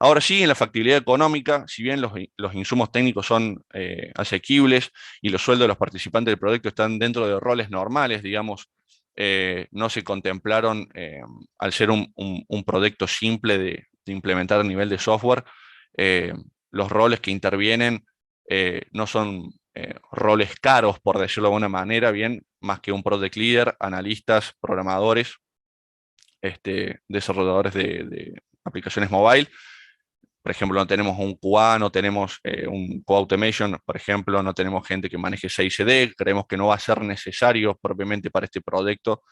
Ahora sí, en la factibilidad económica, si bien los insumos técnicos son asequibles y los sueldos de los participantes del proyecto están dentro de roles normales, digamos, no se contemplaron, al ser un proyecto simple de implementar a nivel de software, los roles que intervienen no son roles caros, por decirlo de alguna manera, bien, más que un project leader, analistas, programadores, desarrolladores de aplicaciones mobile. Por ejemplo, no tenemos un QA, no tenemos un QA Automation, por ejemplo, no tenemos gente que maneje CI/CD, creemos que no va a ser necesario propiamente para este proyecto.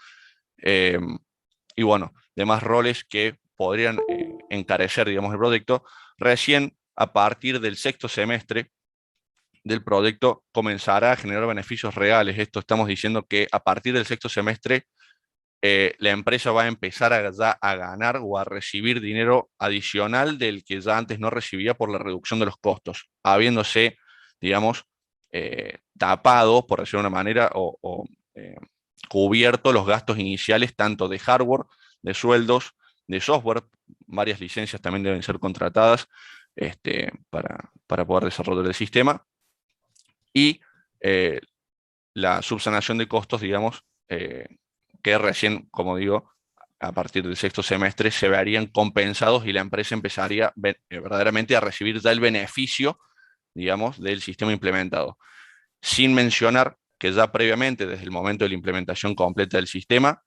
Y bueno, demás roles que podrían encarecer, digamos, el proyecto. Recién a partir del sexto semestre del proyecto comenzará a generar beneficios reales. Esto estamos diciendo que a partir del sexto semestre la empresa va a empezar a ganar o a recibir dinero adicional del que ya antes no recibía por la reducción de los costos, habiéndose, digamos, tapado, por decirlo de una manera, o cubierto los gastos iniciales tanto de hardware, de sueldos, de software. Varias licencias también deben ser contratadas para poder desarrollar el sistema. Y la subsanación de costos, digamos, que recién, como digo, a partir del sexto semestre se verían compensados y la empresa empezaría verdaderamente a recibir ya el beneficio, digamos, del sistema implementado. Sin mencionar que ya previamente, desde el momento de la implementación completa del sistema,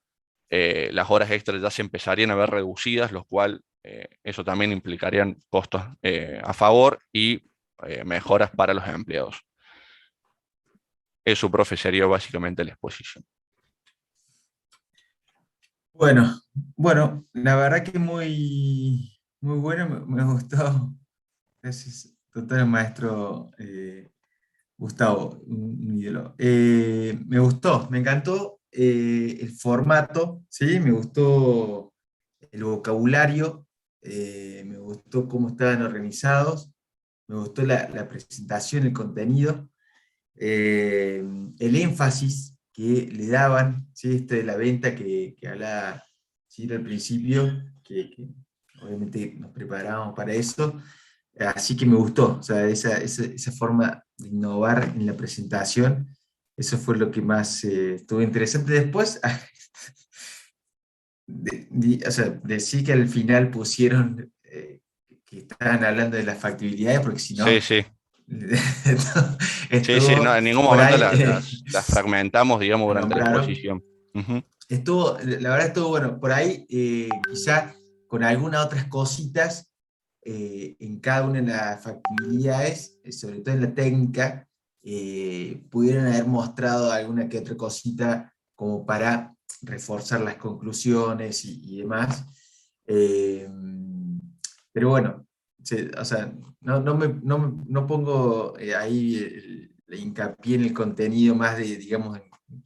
las horas extras ya se empezarían a ver reducidas, lo cual eso también implicarían costos a favor y mejoras para los empleados. Eso, profe, sería básicamente la exposición. Bueno, la verdad que muy bueno, me gustó. Gracias, total, maestro Gustavo, un ídolo. Me gustó, me encantó el formato, ¿sí? Me gustó el vocabulario, me gustó cómo estaban organizados, me gustó la presentación, el contenido, el énfasis que le daban, ¿sí? Esto de la venta que hablaba, ¿sí? Al principio, que obviamente nos preparábamos para eso, así que me gustó, o sea, esa forma de innovar en la presentación, eso fue lo que más estuvo interesante. Después, o sea, decir que al final pusieron que estaban hablando de las factibilidades, porque si no... Sí, sí. Sí, no, en ningún momento las fragmentamos, digamos, durante la exposición. La verdad estuvo bueno. Por ahí, quizá con algunas otras cositas en cada una de las factibilidades, sobre todo en la técnica, pudieron haber mostrado alguna que otra cosita como para reforzar las conclusiones y demás. Pero bueno, o sea, no pongo ahí el hincapié en el contenido más de, digamos,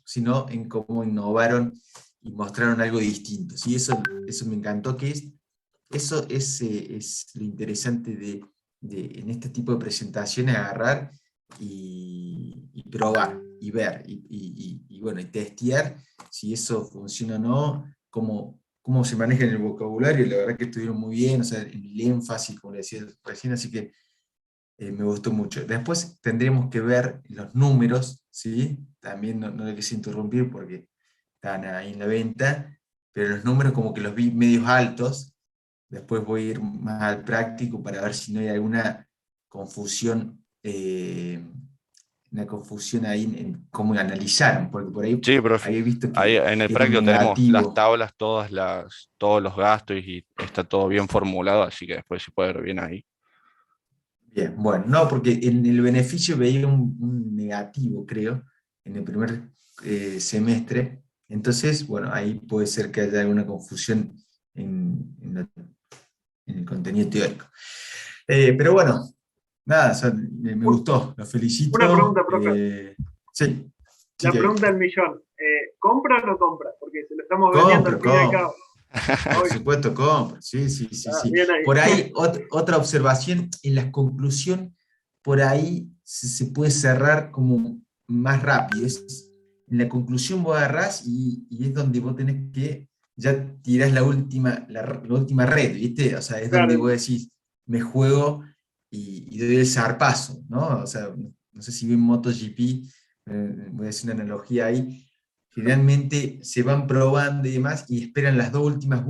sino en cómo innovaron y mostraron algo distinto. ¿Sí? Eso me encantó, que es eso es lo interesante en este tipo de presentaciones, agarrar y probar, y ver, y bueno, y testear si eso funciona o no, cómo se maneja en el vocabulario. La verdad que estuvieron muy bien, o sea, el énfasis, como le decía recién, así que me gustó mucho. Después tendremos que ver los números, ¿sí? También no le quise interrumpir porque están ahí en la venta, pero los números como que los vi medios altos. Después voy a ir más al práctico para ver si no hay alguna confusión, una confusión ahí en cómo analizaron, porque por ahí Sí, profe. había visto Ahí que en el era un práctico tenemos las negativo. tablas, todos los gastos y está todo bien formulado, así que después se puede ver bien ahí. Bien, bueno, no, porque en el beneficio veía un negativo, creo, en el primer semestre. Entonces, bueno, ahí puede ser que haya alguna confusión en el contenido teórico. Pero bueno, nada, me gustó, lo felicito. Una pregunta, profe. Sí. La pregunta del millón. ¿Compra o no compra? Porque se lo estamos vendiendo al fin y al cabo. Por supuesto, compra. Sí. Bien ahí. Por ahí, otra observación, en la conclusión, por ahí se puede cerrar como más rápido. En la conclusión vos agarrás y es donde vos tenés que, ya tirás la última red, ¿viste? O sea, es Claro. donde vos decís, me juego y doy el zarpazo, ¿no? O sea, no sé si ven MotoGP, voy a hacer una analogía ahí. Generalmente se van probando y demás y esperan las dos últimas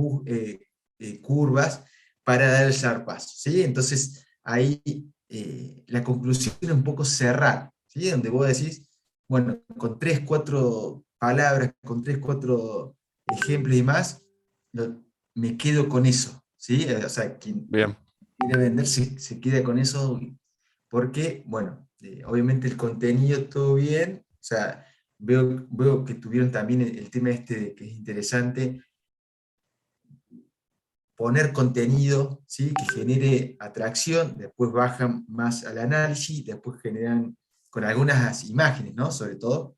curvas para dar el zarpazo, ¿sí? Entonces ahí la conclusión es un poco cerrar, ¿sí? Donde vos decís, bueno, con 3, 4 palabras, con 3, 4 ejemplos y demás, me quedo con eso, ¿sí? O sea, quien Bien. quiere vender se queda con eso porque, bueno, obviamente el contenido todo bien, o sea, veo que tuvieron también el tema este que es interesante, poner contenido, ¿sí? Que genere atracción, después bajan más al análisis, después generan con algunas imágenes, ¿no? Sobre todo.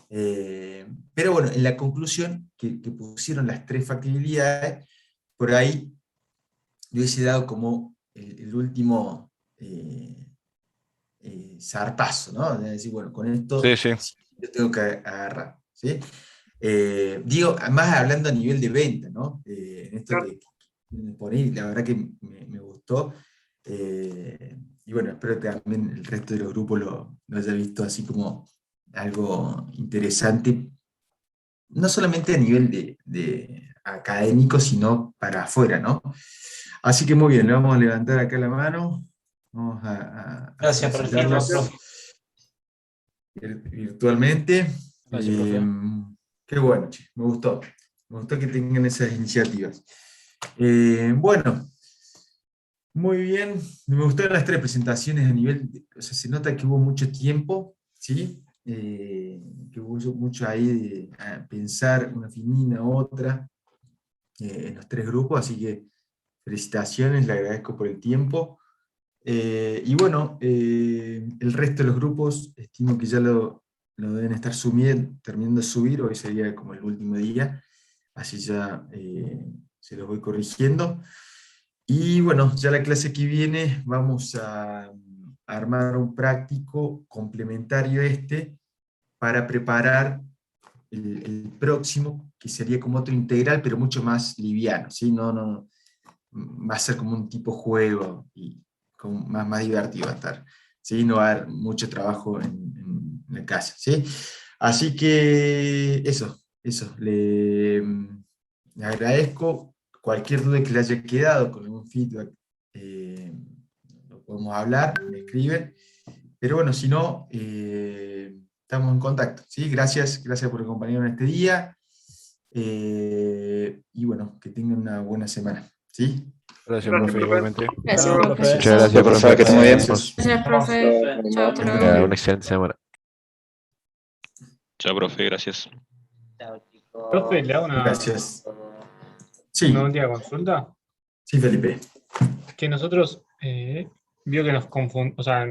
Pero bueno, en la conclusión que pusieron las 3 factibilidades, por ahí yo hubiese dado como el último zarpazo, ¿no? Es decir, bueno, con esto Sí. yo tengo que agarrar, ¿sí? Digo, más hablando a nivel de venta, ¿no? En esto Claro. que poner, la verdad que me gustó. Y bueno, espero que también el resto de los grupos lo haya visto así como algo interesante, no solamente a nivel de académico, sino para afuera, ¿no? Así que muy bien, le vamos a levantar acá la mano. Vamos a Gracias, profe. felicitarlos virtualmente. Gracias, profe. Qué bueno, che, me gustó. Me gustó que tengan esas iniciativas. Bueno, muy bien. Me gustaron las 3 presentaciones a nivel, o sea, se nota que hubo mucho tiempo, ¿sí? Que hubo mucho ahí de pensar una finina, otra, en los 3 grupos, así que felicitaciones, le agradezco por el tiempo. Y bueno, el resto de los grupos estimo que ya lo deben estar terminando de subir, hoy sería como el último día, así ya se los voy corrigiendo. Y bueno, ya la clase que viene vamos a armar un práctico complementario para preparar el próximo, que sería como otro integral, pero mucho más liviano, ¿sí? No, va a ser como un tipo juego y más divertido va a estar, ¿sí? No va a haber mucho trabajo en la casa, ¿sí? Así que eso, le agradezco. Cualquier duda que le haya quedado con algún feedback, lo podemos hablar, me escriben, pero bueno, si no, estamos en contacto, ¿sí? Gracias por acompañarnos en este día, y bueno, que tengan una buena semana, ¿sí? Gracias, profe, igualmente. Gracias, Chao, profe. profe. Muchas gracias, Chao. profe. Que esté muy bien. Gracias, profe. Chao, hasta luego. Una excelente semana. Chao, profe, gracias. Profe, le hago Gracias. Sí, una última consulta. sí, Felipe. Que nosotros vio que nos confundimos, o sea,